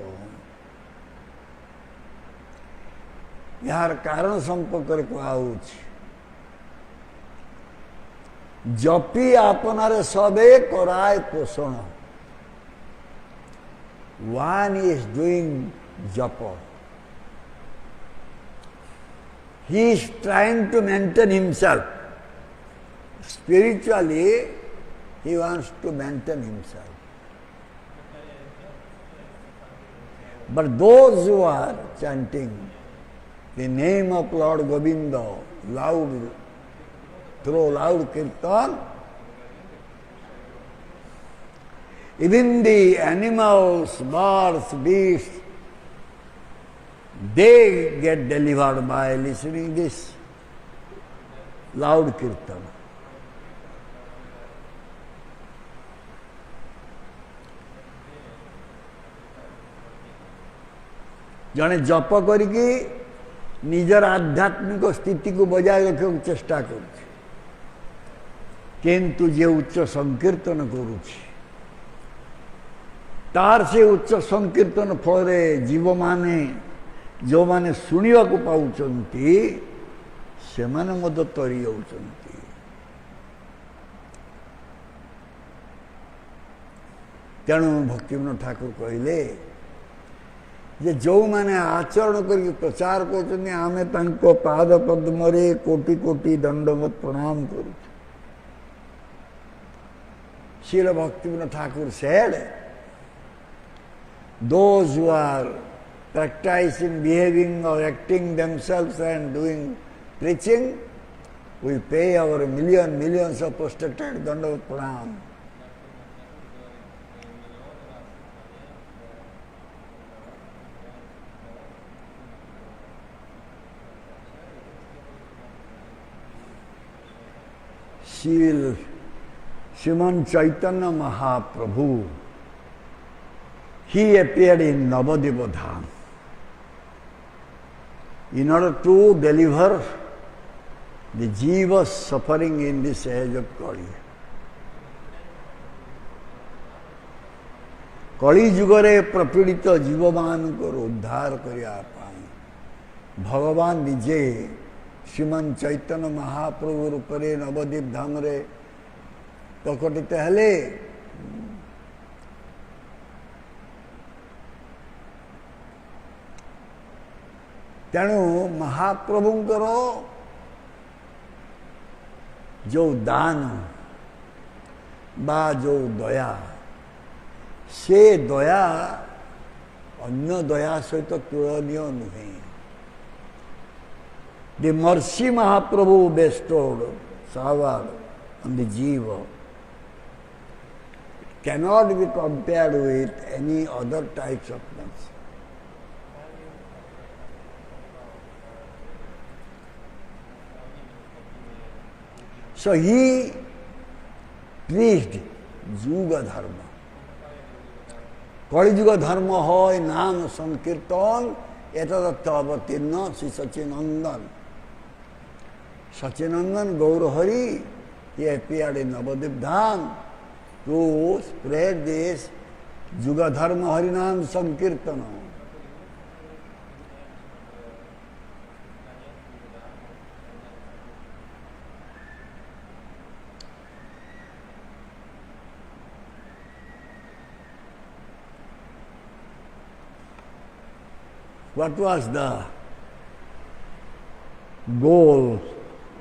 ଏହାର କାରଣ ସମ୍ପର୍କରେ କୁହାଯାଉଛି ଜପି ଆପଣାରେ ସବେ କରାଏ ପୋଷଣ। One is doing japa. He is trying to maintain himself. Spiritually, he wants to maintain himself. But those who are chanting the name of Lord Govinda loud, through loud kirtan, even the animals, birds, beasts, they get delivered by listening this loud kirtan. ଜଣେ ଜପ କରିକି ନିଜର ଆଧ୍ୟାତ୍ମିକ ସ୍ଥିତିକୁ ବଜାୟ ରଖିବାକୁ ଚେଷ୍ଟା କରୁଛି, କିନ୍ତୁ ଯେ ଉଚ୍ଚ ସଂକୀର୍ତ୍ତନ କରୁଛି ତାର ସେ ଉଚ୍ଚ ସଂକୀର୍ତ୍ତନ ଫଳରେ ଜୀବମାନେ ଯେଉଁମାନେ ଶୁଣିବାକୁ ପାଉଛନ୍ତି ସେମାନେ ମଧ୍ୟ ତରି ଯାଉଛନ୍ତି। ତେଣୁ ଭକ୍ତିବିନୋଦ ଠାକୁର କହିଲେ ଯେ ଯେଉଁମାନେ ଆଚରଣ କରିକି ପ୍ରଚାର କରୁଛନ୍ତି ଆମେ ତାଙ୍କ ପାଦ ପଦ୍ମରେ କୋଟି କୋଟି ଦଣ୍ଡବତ ପ୍ରଣାମ କରୁଛୁ। ଶ୍ରୀଲ ଭକ୍ତିବିନୋଦ ଠାକୁର said, those who are practicing, behaving or acting themselves and doing preaching, we pay our millions of prostrated dandavat pranam. Sriman Chaitanya Mahaprabhu, he appeared in Navadvipa Dham in order to deliver the jiva suffering in this age of Kali. Kali ଯୁଗରେ ପ୍ରପୀଡ଼ିତ ଜୀବମାନଙ୍କର ଉଦ୍ଧାର କରିବା ପାଇଁ ଭଗବାନ ନିଜେ ଶ୍ରୀମାନ ଚୈତନ୍ୟ ମହାପ୍ରଭୁ ରୂପରେ ନବଦ୍ୱୀପ ଧାମରେ ପ୍ରକଟିତ ହେଲେ। ତେଣୁ ମହାପ୍ରଭୁଙ୍କର ଯେଉଁ ଦାନ ବା ଯେଉଁ ଦୟା, ସେ ଦୟା ଅନ୍ୟ ଦୟା ସହିତ ତୁଳନୀୟ ନୁହେଁ। The mercy Mahaprabhu bestowed showered on the jiva cannot be compared with any other types of mercy. So he preached Yuga Dharma. Kali Yuga Dharma hoy Nam Sankirtan etadatta avatirna Sri Sachinandan Sachinandan Gaurahari, he appeared in Navadip Dham to spread this Juga Dharma Harinam Sankirtana. What was the goal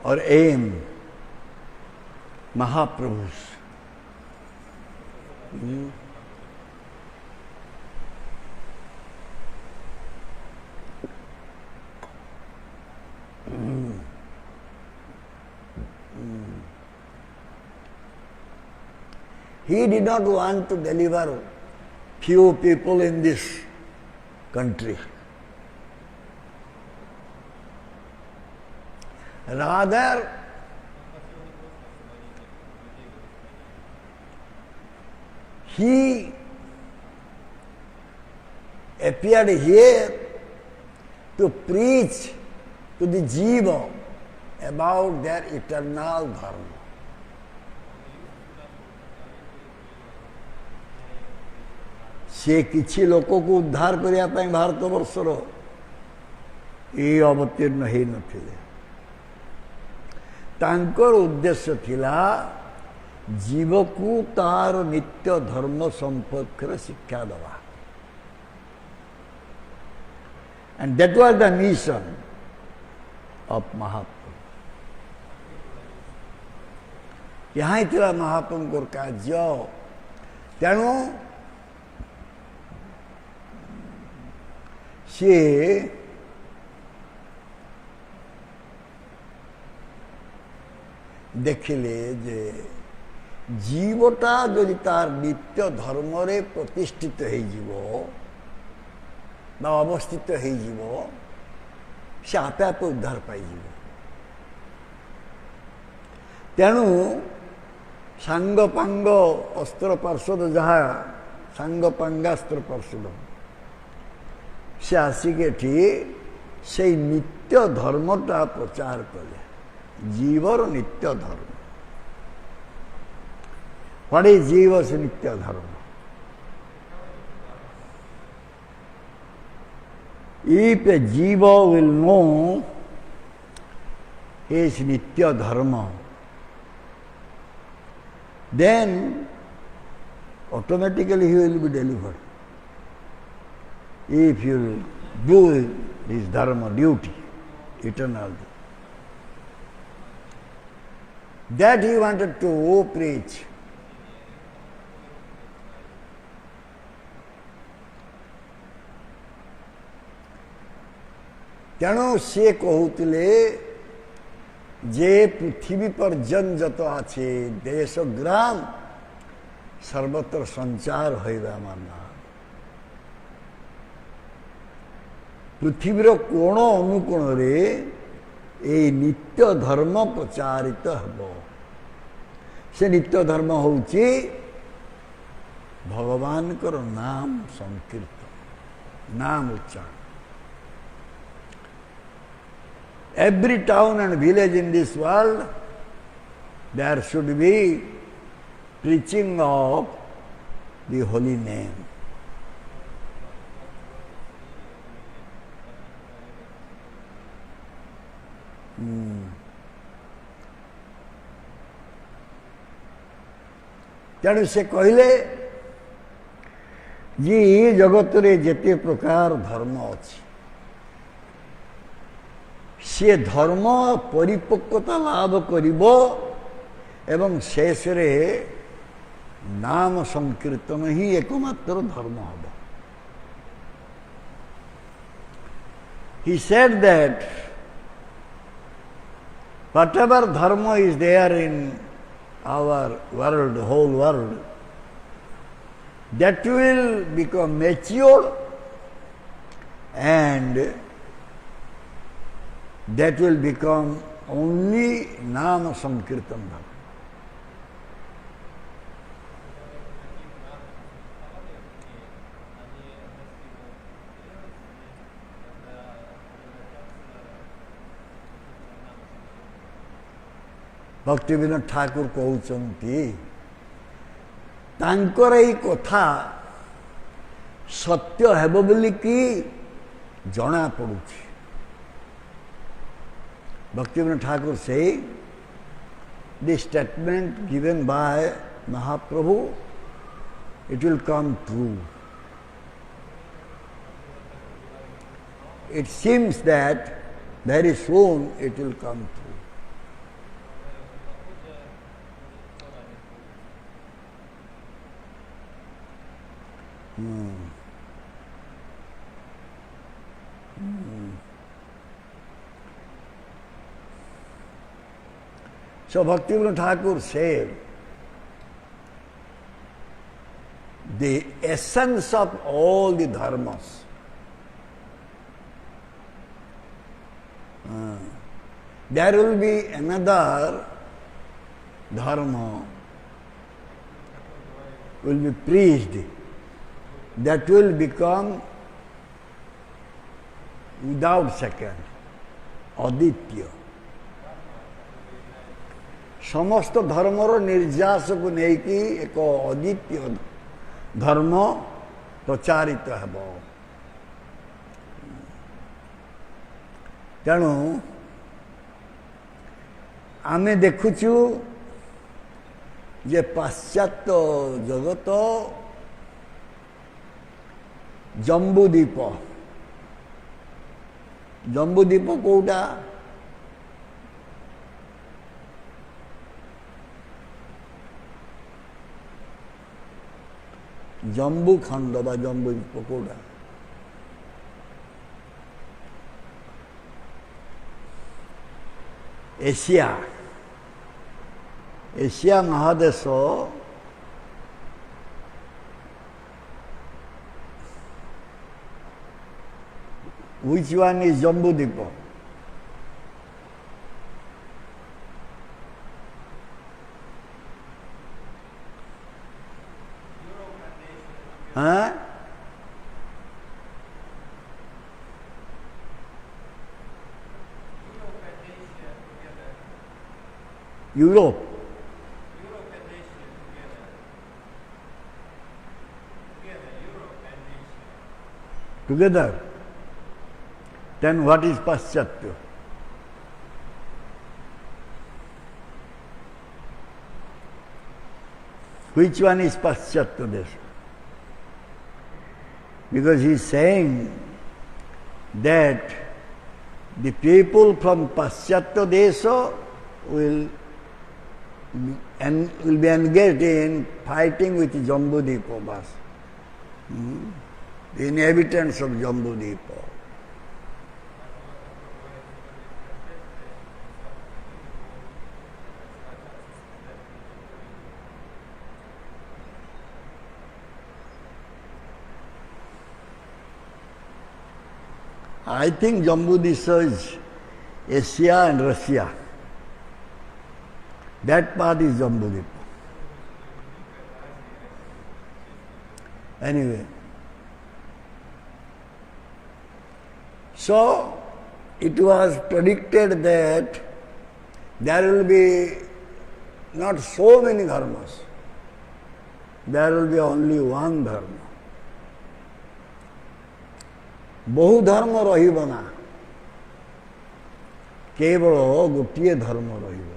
or aim? Mahaprabhu's. He did not want to deliver few people in this country. Rather, he appeared here to preach to the Jiva about their eternal dharma. से किछि लोकों को उद्धार करिया ପାଇଁ ଭାରତବର୍ଷର ଏ ଅବତୀର୍ଣ୍ଣ ହେଇ ନଥିଲେ। ତାଙ୍କର ଉଦ୍ଦେଶ୍ୟ ଥିଲା ଜୀବକୁ ତାର ନିତ୍ୟ ଧର୍ମ ସମ୍ପର୍କରେ ଶିକ୍ଷା ଦେବା। And that was the mission of Mahaprabhu. यहाँ ହିଁ ଥିଲା ମହାପ୍ରଭୁଙ୍କର କାର୍ଯ୍ୟ। ତେଣୁ ସିଏ ଦେଖିଲେ ଯେ ଜୀବଟା ଯଦି ତାର ନିତ୍ୟ ଧର୍ମରେ ପ୍ରତିଷ୍ଠିତ ହେଇଯିବ ବା ଅବସ୍ଥିତ ହେଇଯିବ, ସେ ଆପେ ଆପେ ଉଦ୍ଧାର ପାଇଯିବ। ତେଣୁ ସାଙ୍ଗପାଙ୍ଗ ଅସ୍ତ୍ର ପାର୍ଶ୍ୱଦ ଯାହା ସାଙ୍ଗପାଙ୍ଗାସ୍ତ୍ର ପାର୍ଶ୍ୱଦ, ସେ ଆସିକି ଏଠି ସେଇ ନିତ୍ୟ ଧର୍ମଟା ପ୍ରଚାର କଲେ। जीवर नित्य धर्म। What is Jiva's nitya dharma? If a Jiva will know his nitya dharma, then automatically he will be delivered. If he will do his dharma, duty, eternal duty. That he wanted to preach. ତେଣୁ ସେ କହୁଥିଲେ ଯେ ପୃଥିବୀ पर जन যত আছে देश ग्राम सर्वत्र संचार होइबा माना। पृथ्वीर कोण अनुकोणरे এই নিত্য ধর্ম প্রচারিত হব। সে নিত্য ধর্ম হচ্ছে ভগবানଙ୍କର নাম সংকীর্তন, নাম উচ্চারণ। Every town and village in this world, there should be preaching of the holy name. तेणु से कहले जे ये जगत रे जेते प्रकार धर्म अछि, से धर्म परिपक्वता लाभ करिबो एवं शेष रे नाम संकीर्तन ही एकमात्र धर्म hub. He said that whatever dharma is there in our world, whole world, that will become mature and that will become only Nama Sankirtan Dharma. ଭକ୍ତିବିନୋଦ ଠାକୁର କହୁଛନ୍ତି ତାଙ୍କର ଏଇ କଥା ସତ୍ୟ ହେବ ବୋଲିକି ଜଣା ପଡୁଛି। ଭକ୍ତିବିନୋଦ ଠାକୁର say the statement given by Mahaprabhu, it will come true. It seems that very soon it will come true. So Bhaktivinoda Thakur said, the essence of all the dharmas, there will be another dharma will be preached that will become without second, aditya. समस्त धर्मर निर्यास को लेकि एक अद्वितीय धर्म प्रचारित हेब। तेणु आमे देखुचु जे पाश्चात्य जगत जम्बूद्वीप जम्बूद्वीप कोटा जम्बू खंड बा जम्बूद्वीप कोटा एशिया एशिया महादेश which one is जम्बूद्वीप? हाँ? Europe together. Then what is Paschatya? Which one is Paschatya Desha? Because he is saying that the people from Paschatya Desha will be engaged in fighting with Jambudvipa, the inhabitants of Jambudvipa. I think Jambudvipa is Asia and Russia. That part is Jambudvipa. Anyway, so it was predicted that there will be not so many dharmas. There will be only one dharma. बहु धर्म रहिब ना, केवल गोटे धर्म रहिब।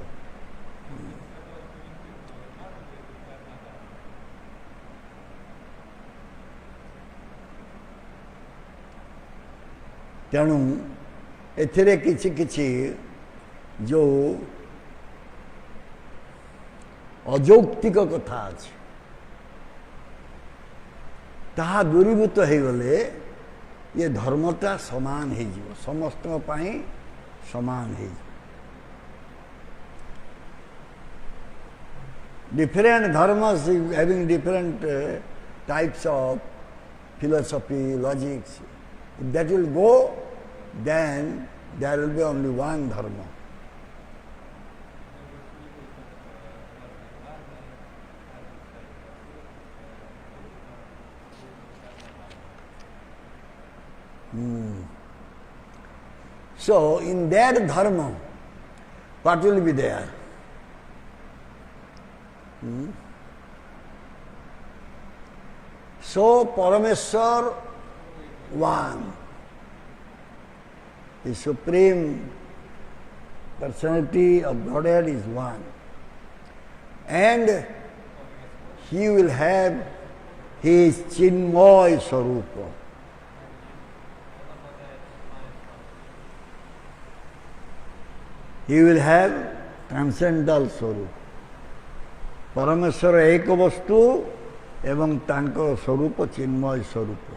तेणु एथिरे किछि किछि जो अजौक्तिक कथा अछि ताहा दूरीभूत हो गले ये धर्मटा समान हो जीव, समस्त पाई समान हो। Different dharmas having different types of philosophy, logics. If that will go, then there will be only one dharma. So, in that dharma, what will be there? So Parameshwar one, the Supreme Personality of Godhead is one, and he will have his Chinmoy Swarupa. He will have transcendental Swarup. Parameshwar ek vastu ଏବଂ ତାଙ୍କ ସ୍ୱରୂପ ଚିନ୍ମୟ ସ୍ୱରୂପ।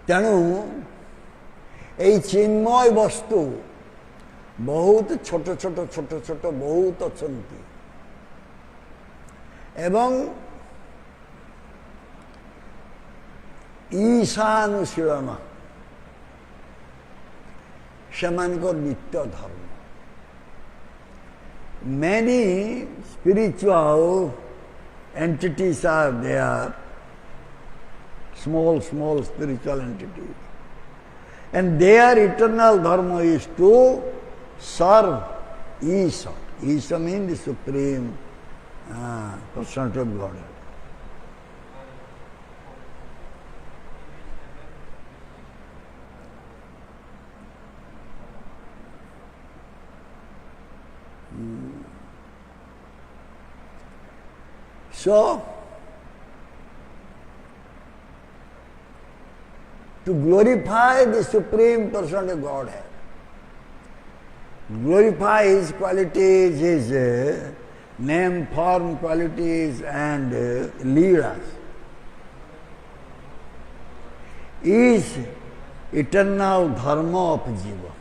ତେଣୁ এই ଚିନ୍ମୟ ବସ୍ତୁ ବହୁତ ଛୋଟ ଛୋଟ ଛୋଟ ଛୋଟ ବହୁତ ଅଛନ୍ତି ଏବଂ ईशानुशीलन सेमानक नित्य धर्म। Many spiritual entities are there, small spiritual entities, and their eternal dharma is to serve Isha. Isha means the Supreme Personality of Godhead. So, to glorify the Supreme Personality of Godhead, glorify His qualities, His name, form, qualities and leelas, is eternal dharma of Jiva.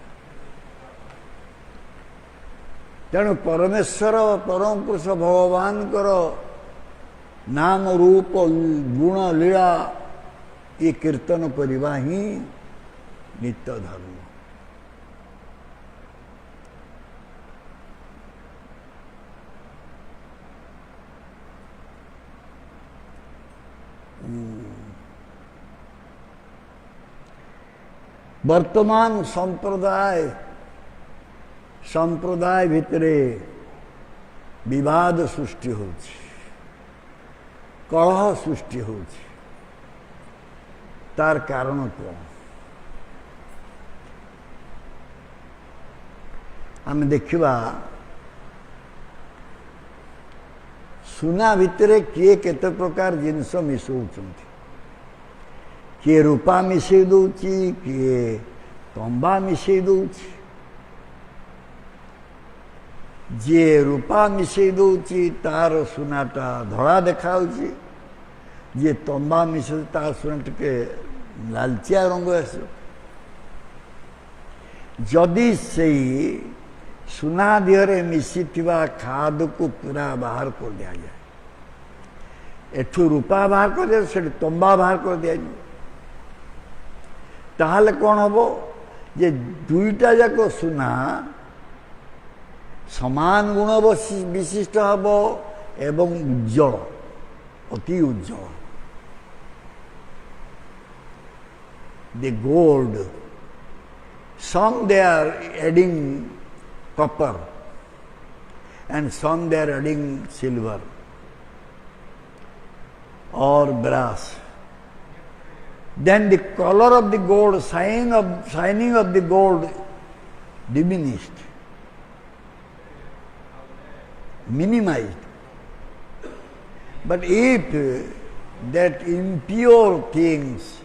तेणु परमेश्वर परम पुरुष भगवान नाम रूप गुण लीला ये कीर्तन करवा ही नित्य धर्म। वर्तमान संप्रदाय भितरे विवाद सृष्टि होछि, कलह सृष्टि होछि, तार कारण कौन? आम देखा सुना भितरे किए केते प्रकार जिनस मिसौचंती, किए रूपा मिसई दउची, किए तंबा मिसई दउची। जे रूपा मिसई दउची तार सुनाटा धड़ा देखाउची, जे तंबा मिसई तार सुना टिके लालचिया रंग आस। जदि से सुना देहरे मिसिथिबा खाद को पूरा बाहर कर दिया जाए, एठू रूपा बाहर कर दिया, से तंबा बाहर कर दिया जाए, ताहले कौन हबो जे दुईटा जाक सुना समान गुण विशिष्ट हब एवं उज्जवल, अति उज्जवल। The gold, some they are adding copper and some they are adding silver or brass. Then the color of the gold, shining of the gold diminished, minimized. But if that impure things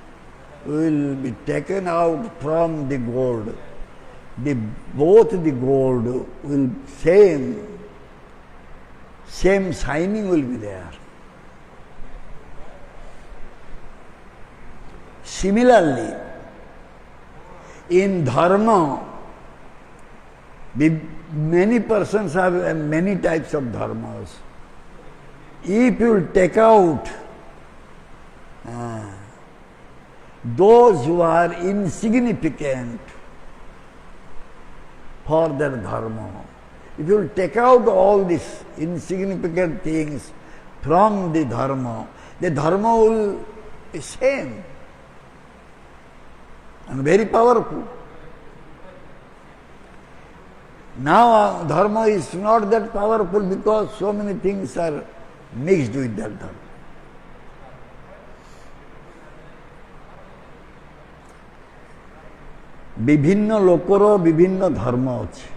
will be taken out from the gold, both the gold will same shining will be there. Similarly, in dharma, many persons have many types of dharmas. If you will take out those who are insignificant for their dharma, if you will take out all these insignificant things from the dharma will is same and very powerful. Now dharma is not that powerful because so many things are mixed with that dharma. विभिन्न लोकर विभिन्न धर्म अच्छे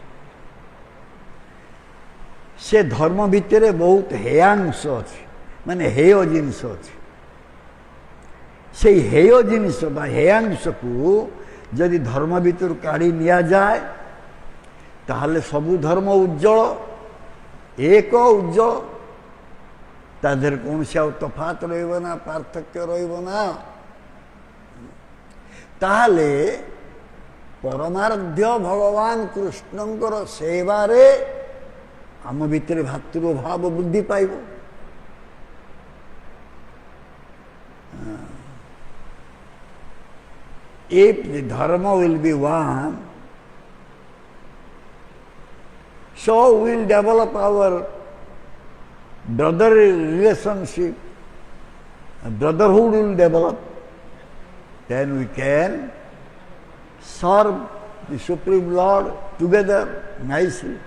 से धर्म भितर बहुत हेयांश अच्छे माने हेय जिनस अच्छे से हेय जिनस हेयांश को जदि धर्म भितर काढ़ी निया जाए ताहले सबु धर्म उज्जवल एक उज्जवल तादेर कौन से तफात रहिबो ना पार्थक्य रहिबो ना ताहले परमाराध्य भगवान कृष्णंकर सेवारे आम भितर भातृभाव बुद्धि पाइब if the dharma will be one, so we will develop our brotherly relationship, brotherhood will develop, then we can serve the Supreme Lord together nicely.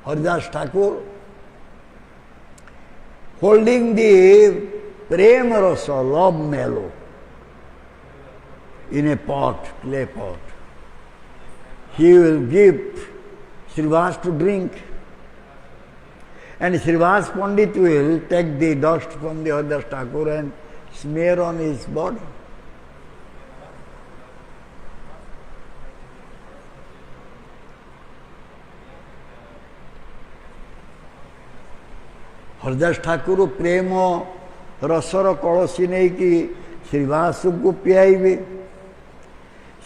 Haridas Thakur, holding the prema rasa, love mellow, in a pot, clay pot. He will give Srivas to drink, and Srivas Pandit will take the dust from the Haridas Thakur and smear on his body. Hardas Thakur प्रेम रसर कलसी नहीं कि श्रीवास को पियाइबे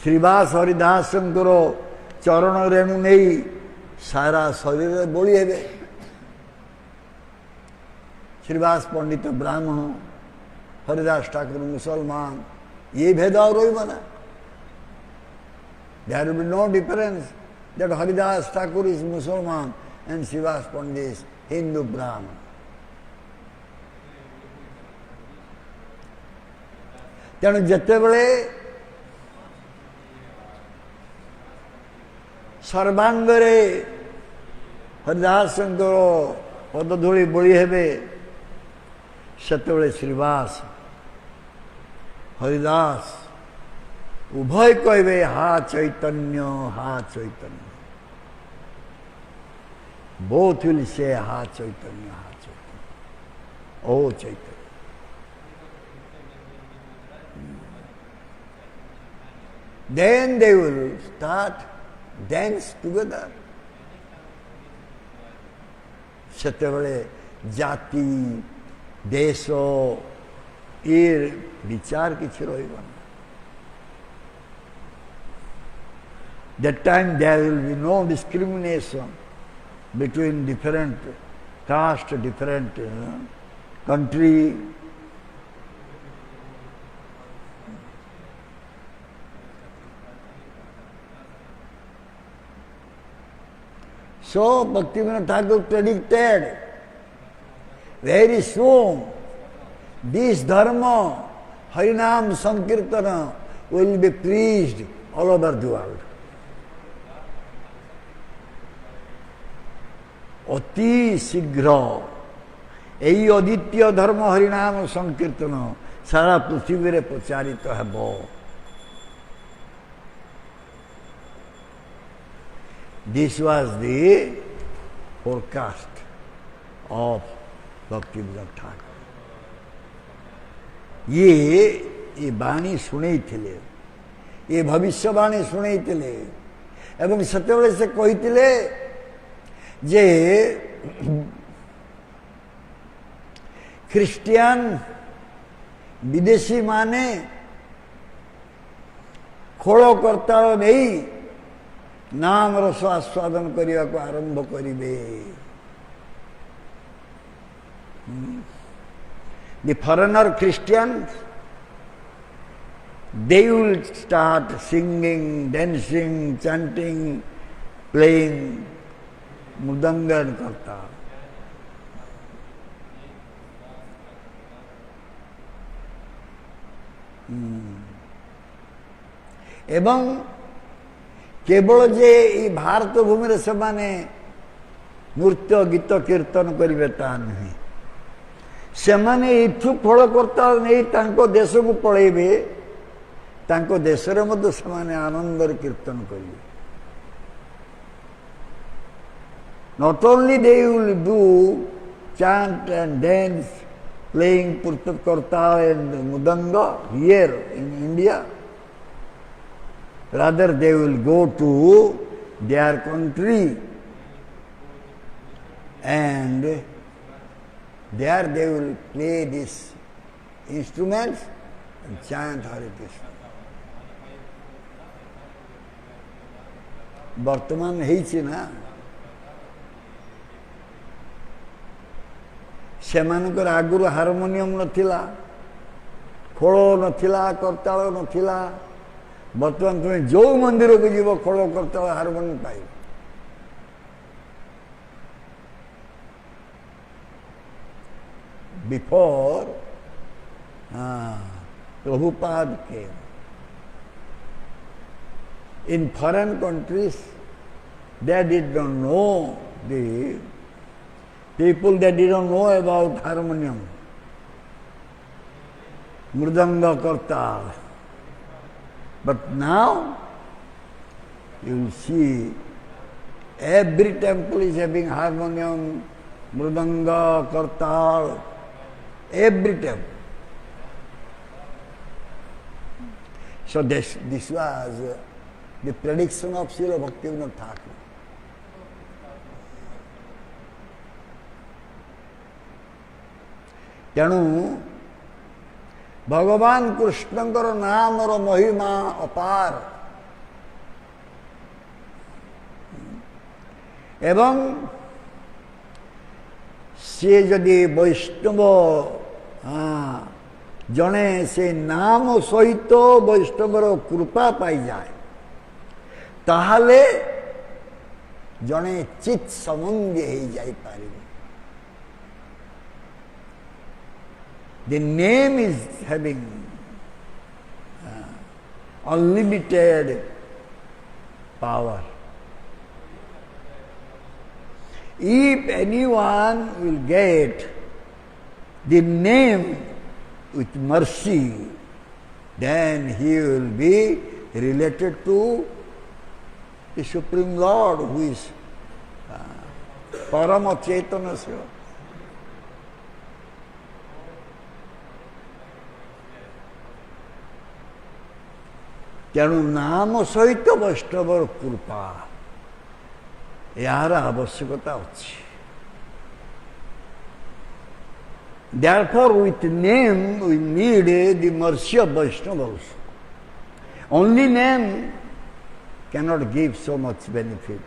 श्रीवास हरिदास चरण रेणु नहीं सारा शरीर बोली हेबे श्रीवास पंडित ब्राह्मण हरिदास ठाकुर मुसलमान ये भेद और ना there will be no difference that Haridas Thakur is मुसलमान एंड श्रीवास पंडित हिंदू ब्राह्मण तेणु जिते बड़े सर्वांगरे हरिदास पदधूली बोली हेबे सेतेबेले श्रीवास हरिदास उभय कहबे हा चैतन्य बोथ विल से हा चैतन्य ओ चैतन्य then they will start dance together सेतेबेले जाति देश ये विचार किछि रहिबो ना that time there will be no discrimination between different caste different country So Bhaktivinoda Thakur predicted very soon this dharma, Harinam Sankirtana will be preached all over the world. अति शीघ्र यही अद्वितीय धर्म हरिनाम संकीर्तन सारा पृथ्वी रे प्रचारित हेब This was the forecast of Bhaktivinoda Thakur. ये बाणी शुणी थिले ये भविष्यवाणी शुणी थिले एवं सेतेबेले से कहिथिले जे ख्रिस्टियान विदेशी माने खोल करताल नहीं नाम रस आस्वादन करने को आरंभ करिबे The foreigner Christians, they will start singing, dancing, chanting, playing mridanga and kartal. एवं केवल जे ई भारत भूमि से माने नृत्य गीत कीर्तन करिवे ता नहीं से माने इथु फल करता नहीं तांको देश को पळेबे तांको देश रे मध्य से माने आनंद कीर्तन करिवे not only they will do chant and dance playing purtat kartal and mudanga here in India. Rather, they will go to their country and there they will play these instruments and chant Hare Krishna. वर्तमान ହେଇଛି ନା ସେମାନଙ୍କର ଆଗରୁ harmonium ନଥିଲା ଖୋଳ ନଥିଲା କରତାଳ ନଥିଲା ବର୍ତ୍ତମାନ ତୁମେ ଯୋଉ ମନ୍ଦିରକୁ ଯିବ ଖୋଳ କରତାଳ ହାରମୋନିୟମ ପାଇବ before Prabhupada came in foreign countries they did not know the people that didn't know about harmonium, mridanga kartal. But now you will see every temple is having harmonium, mridanga, kartal, every temple. So this was the prediction of Srila Bhaktivinoda Thakur. तेणु भगवान कृष्णकर नाम और महिमा अपार एवं सी जदि वैष्णव जड़े से नाम सहित वैष्णवर कृपा पाई जाए ताहले जड़े चित संबंधी हो जाई पारे The name is having unlimited power. If anyone will get the name with mercy, then he will be related to the Supreme Lord who is Parama Chaitanasya. तेणु नाम सहित वैष्णवर कृपा यार आवश्यकता अच्छी Therefore with name we need the mercy of Vaishnavas. Only name cannot give so much benefit.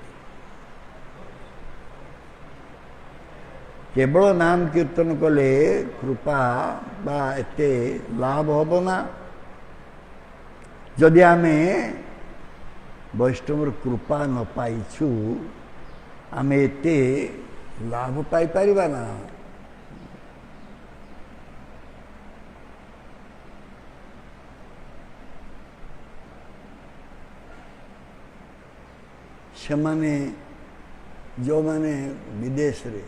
केवल नाम कीर्तन कले कृपा बा एते लाभ हब ना जदि आमे वैष्णवर कृपा न पाइछु आमे एते लाभ पाई परिबा ना सेमाने जो माने विदेश रे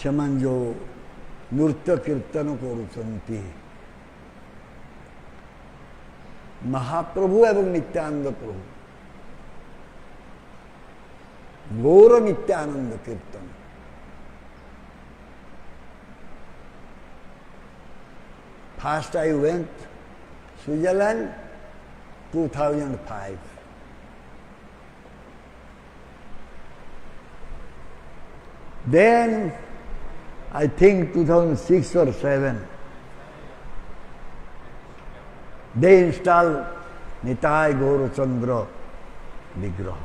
सेमान जो नृत्य कीर्तन करुचंती महाप्रभु एवं नित्यानंद प्रभु गौर नित्यानंद कीर्तन first I went Switzerland 2005 then I think 2006 or 7 they installed Nitai Gaurachandra विग्रह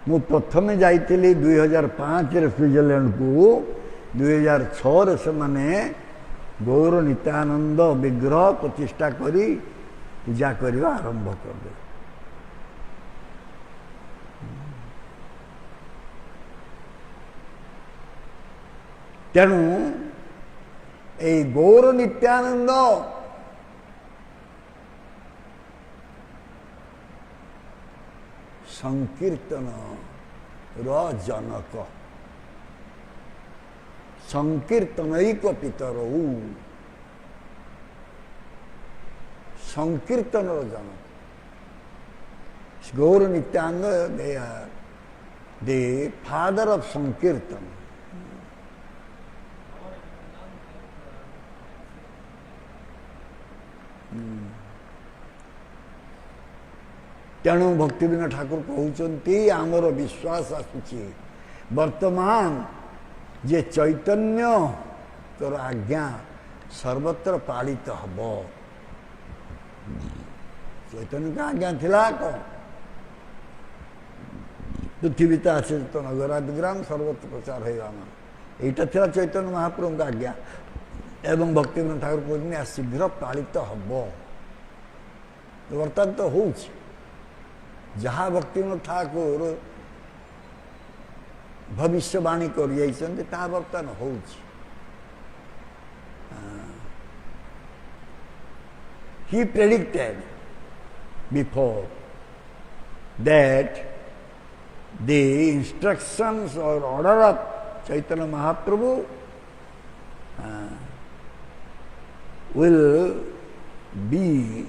मु प्रथम जाइली 2005 रे स्विट्जरलैंड को 2006 से मैंने गौर नित्यानंद विग्रह प्रतिष्ठा करी पूजा करने आरंभ कर दे। तेणु ए गौर नित्यानंद संकीर्तन जनक संकीर्तनैक पितर संकीर्तन जनक Gaura Nityananda they are the father of sankirtan. तेणु भक्तिविनोद ठाकुर कहते आमर विश्वास आसुची वर्तमान जे चैतन्य तोर आज्ञा सर्वत्र पालित हब। चैतन्य का आज्ञा थिला कौन पृथ्वी आसे तो नगरादिग्राम सर्वत्र प्रचार होगाना यहाँ था चैतन्य महाप्रभु का आज्ञा एवं भक्तिविनोद ठाकुर कहते शीघ्र पालित हब। बर्तमान तो हो जहाँ भक्तिविनोद ठाकुर भविष्यवाणी कर बर्तमान हो। He predicted before that the instructions or order of Chaitanya Mahaprabhu will be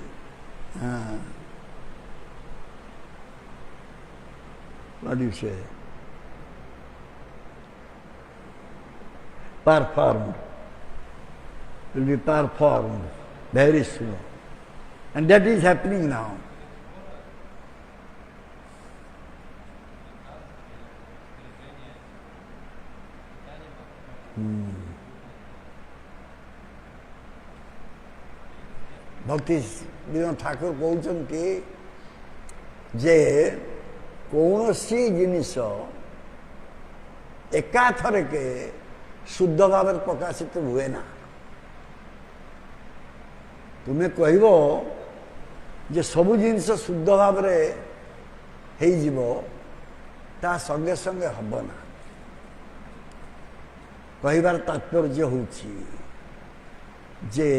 what do you say? Performed. Will be performed very soon. And that is happening now. भक्ति विनोद ठाकुर कहते जे कौन सी जिनिस एकाथर के शुद्ध भाव प्रकाशित हुए ना। तुम्हें कहब जे सबु जिनस शुद्ध भाव ता संगे संगे हब ना। कहबार तात्पर्य होची जे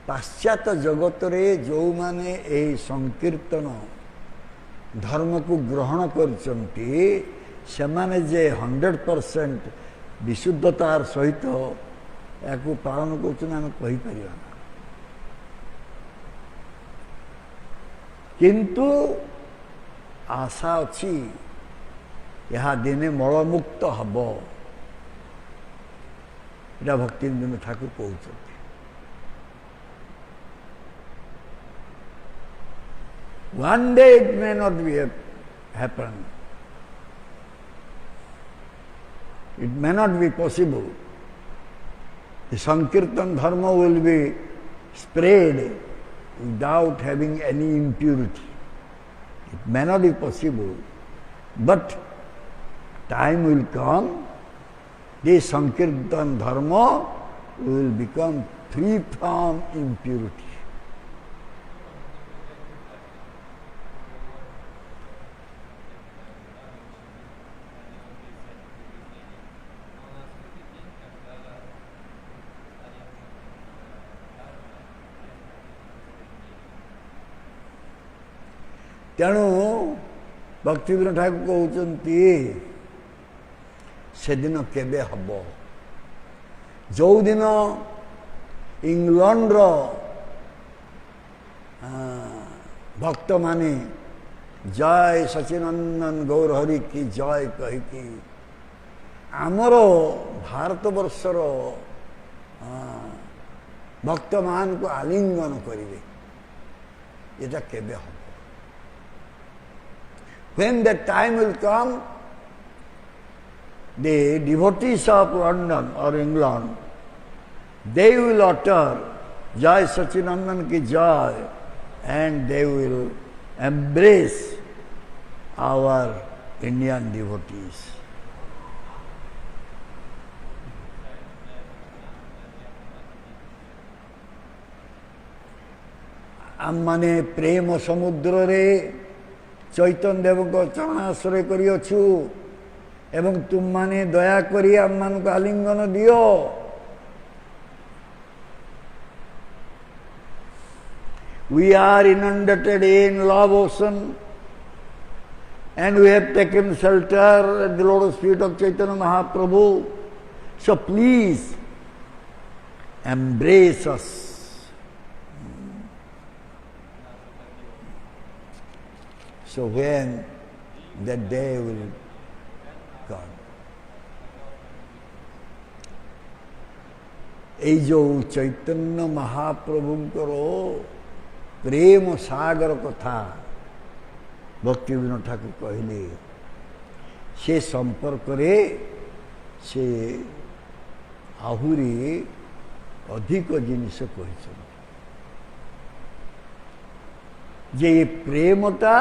पाश्चात्य जगत रे जो माने ए संकीर्तन धर्म को ग्रहण करचंती सेमाने जे 100% विशुद्धतार सहित या पालन करें कही पारिबा ना। किंतु आशा अच्छी यह दिने मलमुक्त हब। यह भक्तिविनोद ठाकुर कहते one day it may not be happen, it may not be possible. The Sankirtan dharma will be spread without having any impurity. It may not be possible, but time will come, the Sankirtan dharma will become free from impurity. तेणु भक्तिविनोद ठाकुर कहते से दिन केबे hub जो दिन England भक्त माने जय सचिनंदन गौरहरि की जय कहीकि आमर भारतवर्षर भक्त मान को आलिंगन करेंगे ये केबे हम। When that time will come, the devotees of London or England, they will utter Jai Sachinandan ki Jai, and they will embrace our Indian devotees. आम माने प्रेम समुद्र रे चैतन्य देव को चरणाश्रय करियछु एवं तुम माने दया करी आम मान को आलिंगन दियो। We are inundated in love ocean and we have taken shelter at the lotus feet of Chaitanya Mahaprabhu. So please embrace us. So when that day will come, এই जो चैतन्य महाप्रभुंकर प्रेम सागर कथा भक्ति विनोद ठाकुर कहले से संपर्क रे से आहुरी अधिक जिनिस कहिछन जे ये प्रेमटा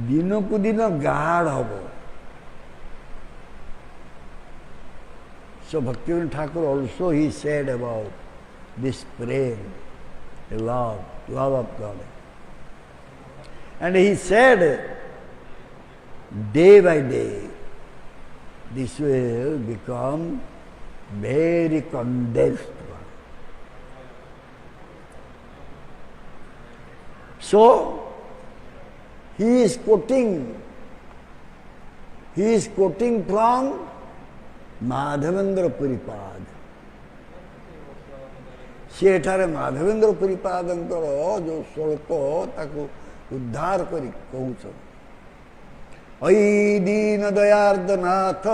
दिन को दिन गाढ़ हम। So Bhaktivinoda Thakur also he said about this prem, the love of God. And he said, day by day, this will become very condensed one. So, he is quoting from Madhavendra Puripad. सेठारे Madhavendra पुरीपादंकर जो श्लोक ताकू उद्धार करी कहूछन ऐ दीन दयार्दनाथ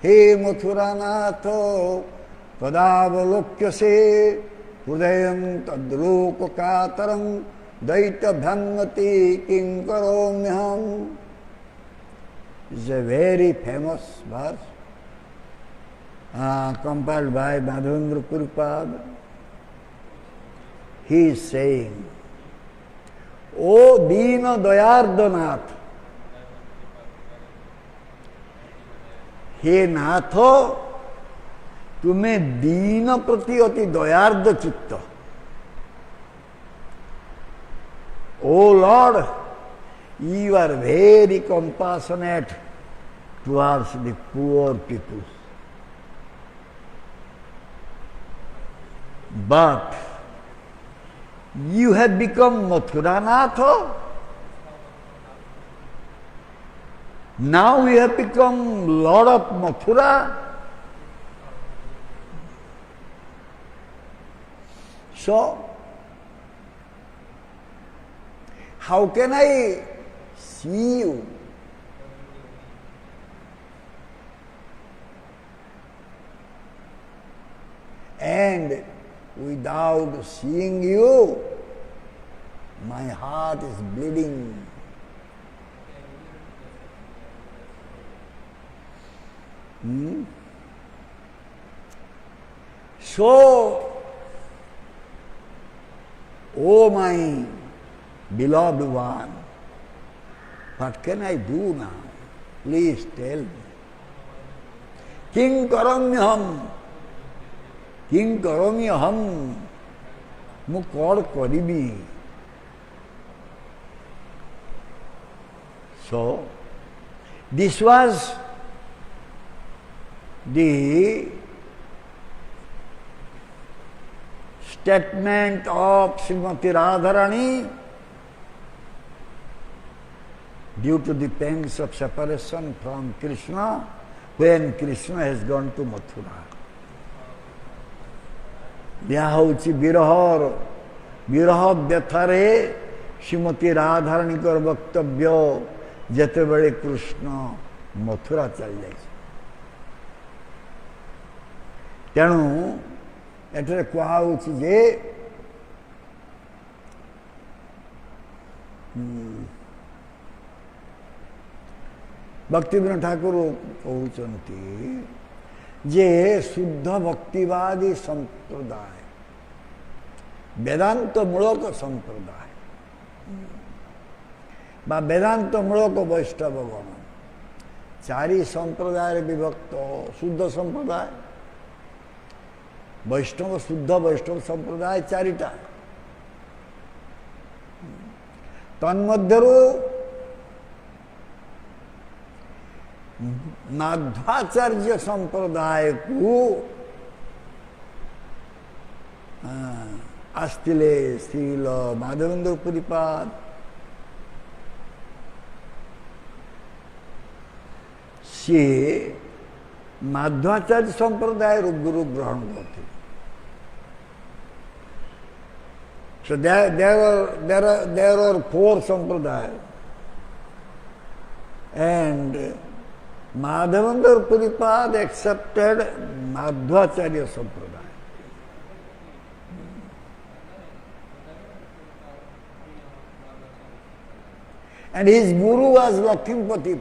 हे मथुरानाथ तदावलोक्य से हृदय तद्लोक कातरं दैत्य भ्रमति किं करोम्यहम् is a very famous verse compiled by Madhavendra Puripad. He is saying, O Deena Dayardanath, हे नाथ तुम्हें दीन प्रति अति दयार्द चित्त। O Lord, you are very compassionate towards the poor people. But you have become Mathuranatha. Now you have become Lord of Mathura. So, how can I see you? And without seeing you, my heart is bleeding. So, oh my beloved one, what can I do now? Please tell me. King karamyaham, King karamyaham, mu kar karibi. So, this was the statement of Srimati Radharani due to the pangs of separation from Krishna when Krishna has gone to Mathura. यहाँ होची विरह व्यथारे श्रीमती राधाराणी कर वक्तव्य जेते बेले कृष्ण मथुरा चल जाए। तेणु एठारे कहुछि जे भक्तिविनोद ठाकुर कहउछन्ति जे शुद्ध भक्तिवादी संप्रदाय वेदांत मूलक संप्रदाय बा वेदांत मूलक वैष्णवगण चारि संप्रदाय विभक्त शुद्ध संप्रदाय वैष्णव शुद्ध वैष्णव संप्रदाय चारिटा तन्मध्यरु माध्वाचार्य संप्रदाय को आस्तिले श्रील माधवेंद्र पुरीपाद सी माध्वाचार्य संप्रदाय गुरु ग्रहण करते. So there are four sampradayas, and Madhavendra Puripad accepted Madhvacharya sampradaya. And his guru was Lakshmipati.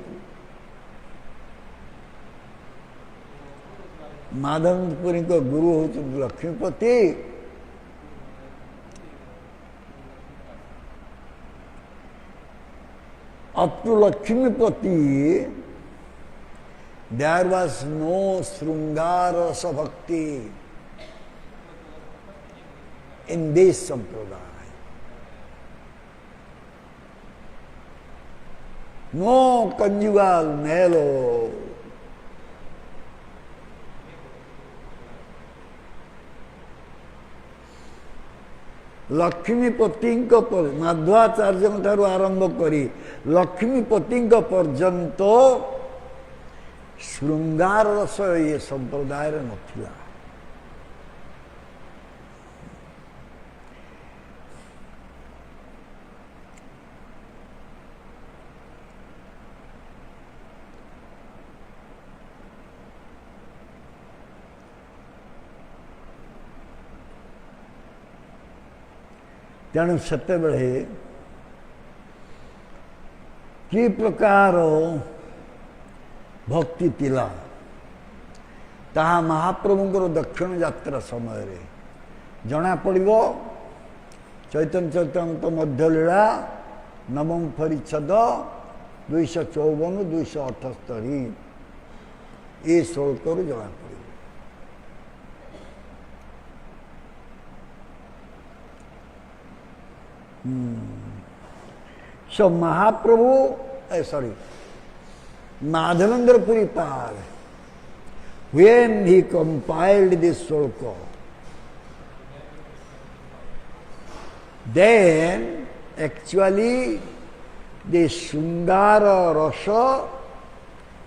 Madhavendra Puri का गुरु होते Lakshmipati. Up to Lakshmipati, there was no Srungara Rasa Bhakti in this sampradaya. No conjugal mellow. Lakshmipati Madhvacharya ठारू आरंभ करी लक्ष्मीपति पर्यंत श्रृंगार रस ये संप्रदाय नथिला. तेणु सेते कि प्रकार भक्ति थिला ताहा महाप्रभुंकर दक्षिण यात्रा समय जना पड़िबो. चैतन्य चैतन्य मध्य लीला नवम परिच्छेद 254 278 ये श्लोक जना पड़िबो. So Mahaprabhu, Madhavendra Puripad, when he compiled this sloka, then actually the Sungara Rasa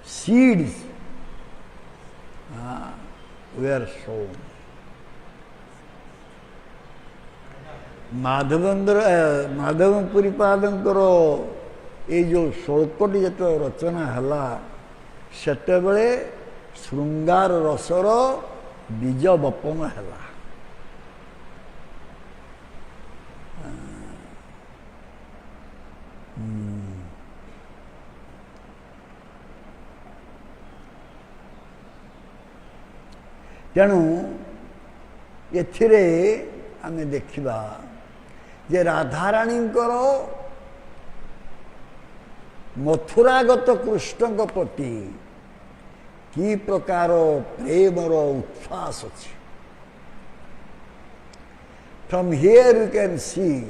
seeds were sown. Madhav पुरीपादंकर ये जो श्लोकटी जो रचना है सेते बेले श्रृंगार रसर बीज बपन है. तेणु एथिरे आमे देखिबा जे राधाराणी मथुरागत कृष्ण प्रति कि प्रकार प्रेमर उच्छ्वास अच्छी. From here you can see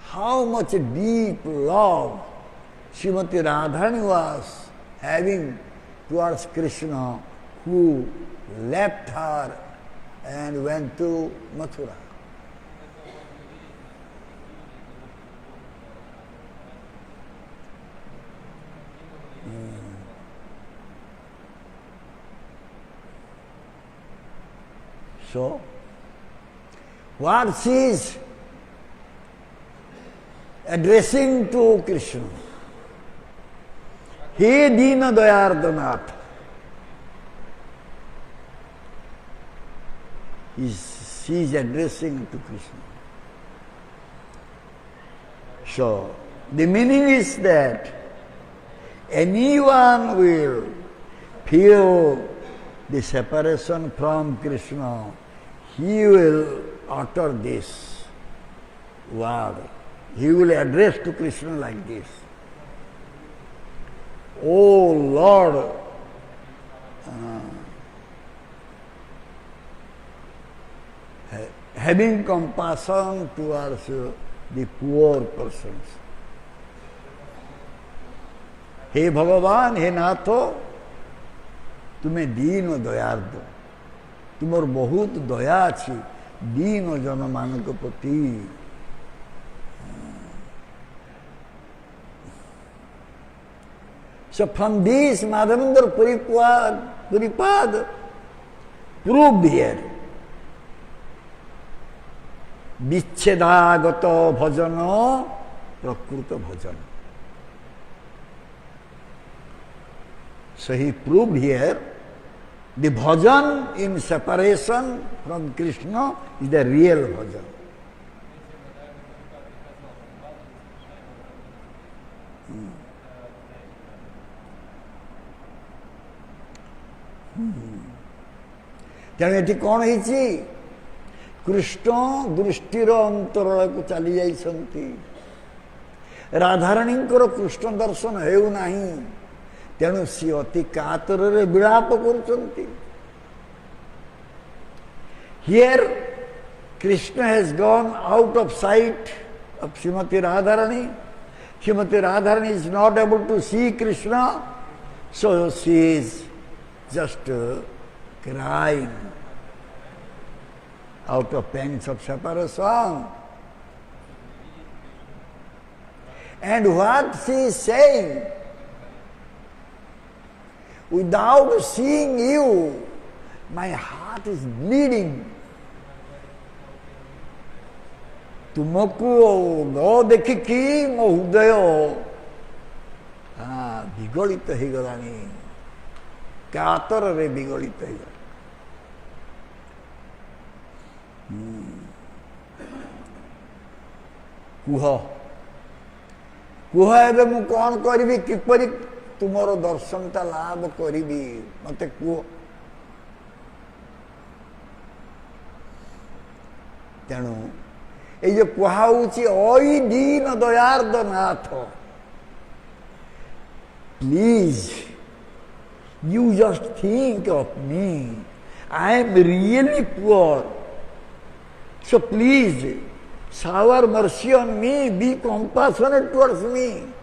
how much deep love Srimati Radharani was having towards Krishna, who left her and went to Mathura. So, what she is addressing to Krishna, He Dina Dayardanath, she is addressing to Krishna. So, the meaning is that anyone will feel the separation from Krishna, he will utter this word. He will address to Krishna like this: "Oh Lord, having compassion towards the poor persons. हे भगवान हे नाथ तुम्हें दीन दयार्द तुमर बहुत दया अच्छी दीन जन मान प्रति. So from this Madhavendra Puripad proved here विच्छेदागत भजन प्रकृत भजन. So he proved here the bhajan in separation from Krishna is the real bhajan. तेणु ये कौन है कृष्ण दृष्टिर अंतराल को चली जाइछंती राधाराणी कृष्ण दर्शन हेउ नाही तेणु सी अति कातर रे विलाप करुचंती. Here Krishna has gone out of sight of Shrimati Radharani. Shrimati Radharani is not able to see Krishna so she is just crying out of pangs of separation. And what she is saying, without seeing you, my heart is bleeding. तुमको न देखिकी मो हृदय विगलित हो गलानी कातर रे विगलित हो गला. कुह कुह एबे मु कौन करी किपरि तुमर दर्शन ता लाभ करी मते कुह. तेणु ये जो कुहाऊची ओई दीन दयार्द नाथ please you just think of me. I am really poor. So please shower mercy on me, be compassionate towards me.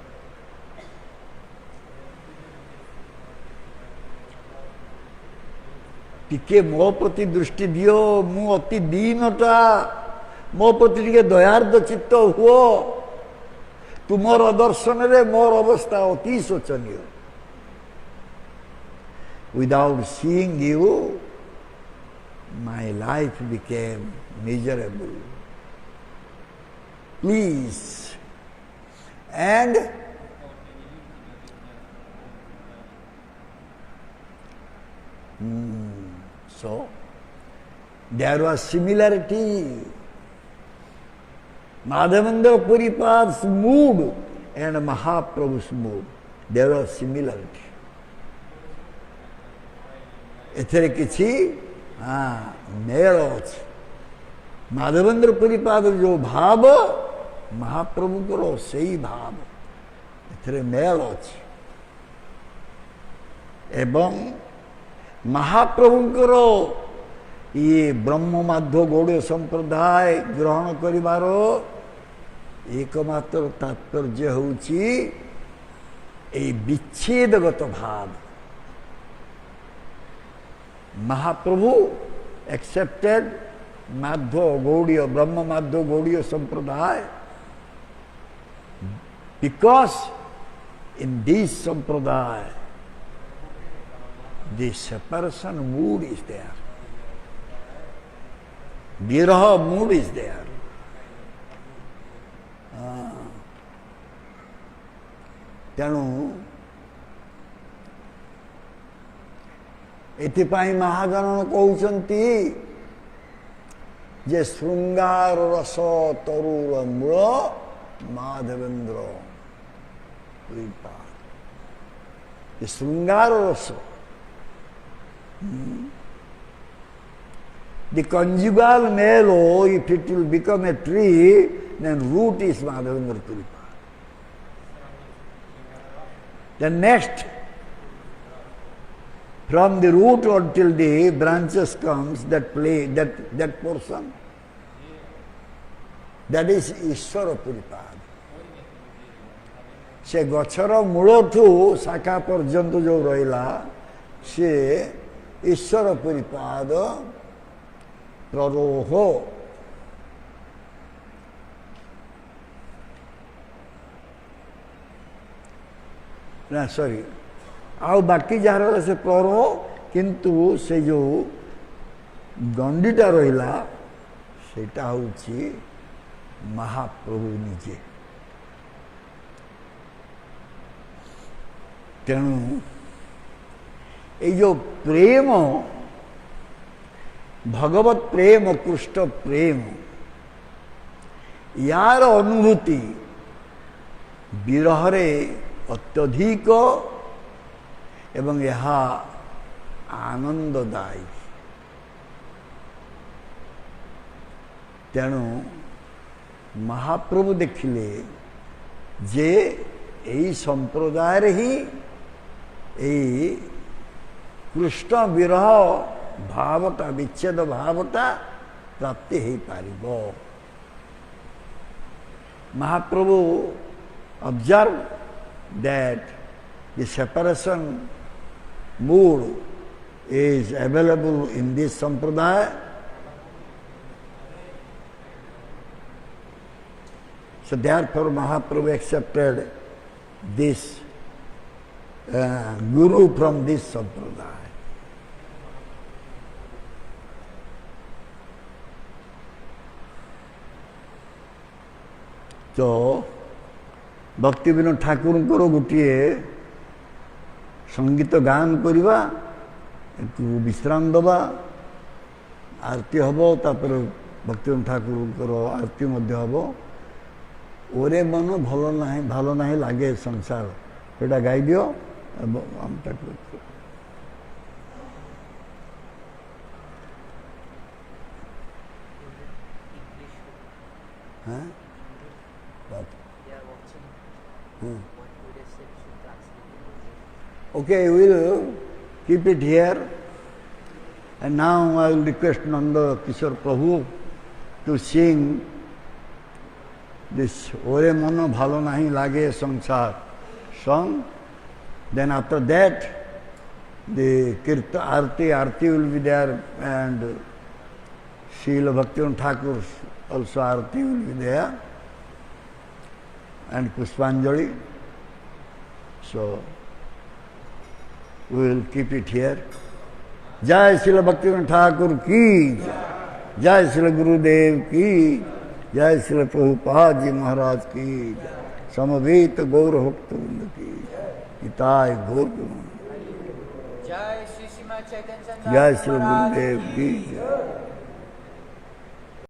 टिके मो प्रति दृष्टि दियो मु अति दीनटा मो प्रति टिके दयार्द चित्त हुओ तुमर दर्शन रे मोर अवस्था अति शोचनीय. Without seeing you, my life became miserable. Please. And so there was similarity. Madhavendra Puripad's mood and Mahaprabhu's mood, there was similarity. एथरे किसी मेल अच्छे. माधवेंद्र परिपाद जो भाव महाप्रभु को से ही भाव एथरे मेल अच्छे. एवं महाप्रभु ये ब्रह्म माध्य गौड़ संप्रदाय ग्रहण करिवार एकमात्र तात्पर्य होउची ए विच्छेदगत भाव. महाप्रभु accepted Madhva Gaudiya, Brahma Madhva Gaudiya Sampradaya because in this Sampradaya the separation mood is there. Viraha mood is there. तेणु एथिपाई महागणन कहउचंती जे श्रृंगार रस तरुल मूल माधवेंद्र परिपाद. श्रृंगार रस the conjugal male, if it will become a tree, then root is Madhavendra Puripad. Then next, from the root until the branches comes, that portion. That is ଈଶ୍ୱର ପୁରୀପାଦ। ସେ ଗଛର ମୂଳଠୁ ଶାଖା ପର୍ଯ୍ୟନ୍ତ ଯେଉଁ ରହିଲା ସେ ଈଶ୍ୱର ପୁରୀପାଦ ପ୍ରରୋହ। ନା ସରି ଆଉ ବାକି ଯାହାର ସେ ପ୍ରରୋହ, କିନ୍ତୁ ସେ ଯେଉଁ ଗଣ୍ଡିଟା ରହିଲା ସେଇଟା ହେଉଛି ମହାପ୍ରଭୁ ନିଜେ। ତେଣୁ ଏଇ ଯେଉଁ ପ୍ରେମ, ଭଗବତ ପ୍ରେମ, କୃଷ୍ଣ ପ୍ରେମ, ୟାର ଅନୁଭୂତି ବିରହରେ ଅତ୍ୟଧିକ ଏବଂ ଏହା ଆନନ୍ଦଦାୟୀ। ତେଣୁ ମହାପ୍ରଭୁ ଦେଖିଲେ ଯେ ଏହି ସମ୍ପ୍ରଦାୟରେ ହିଁ ଏଇ କୃଷ୍ଣ ବିରହ ଭାବଟା, ବିଚ୍ଛେଦ ଭାବଟା ପ୍ରାପ୍ତି ହେଇପାରିବ। ମହାପ୍ରଭୁ observe that the separation mood is available in this sampradaya. So therefore Mahaprabhu accepted this guru from this sampradaya. तो भक्ति विनोद ठाकुर गोटे संगीत गान करवा, विश्राम दबा, आरती हम, तापर भक्ति विनोद ठाकुर आरती हम। ओरे मन भल ना लगे संसार, एटा गाई दियो। हाँ Okay, we will keep it here. And now I will request Nanda Kishore Prabhu to sing this Ore Mano Bhalo Nahi Lage Sansar song. Then after that, the Kirta Arti will be there, and Srila Bhaktivinoda Thakur also Arti will be there, and Pushpanjali. So we will keep it here. Jai Srila Bhaktivinoda Thakur ki Jai, Jai Srila Gurudev ki Jai, Srila Prabhupada Ji Maharaj ki Jai, Samaveta Gaura Bhaktivinoda ki Jai, Itai Gaur Jai Shri Srimad Chaitanya Jai Srila Gurudev ki Jai.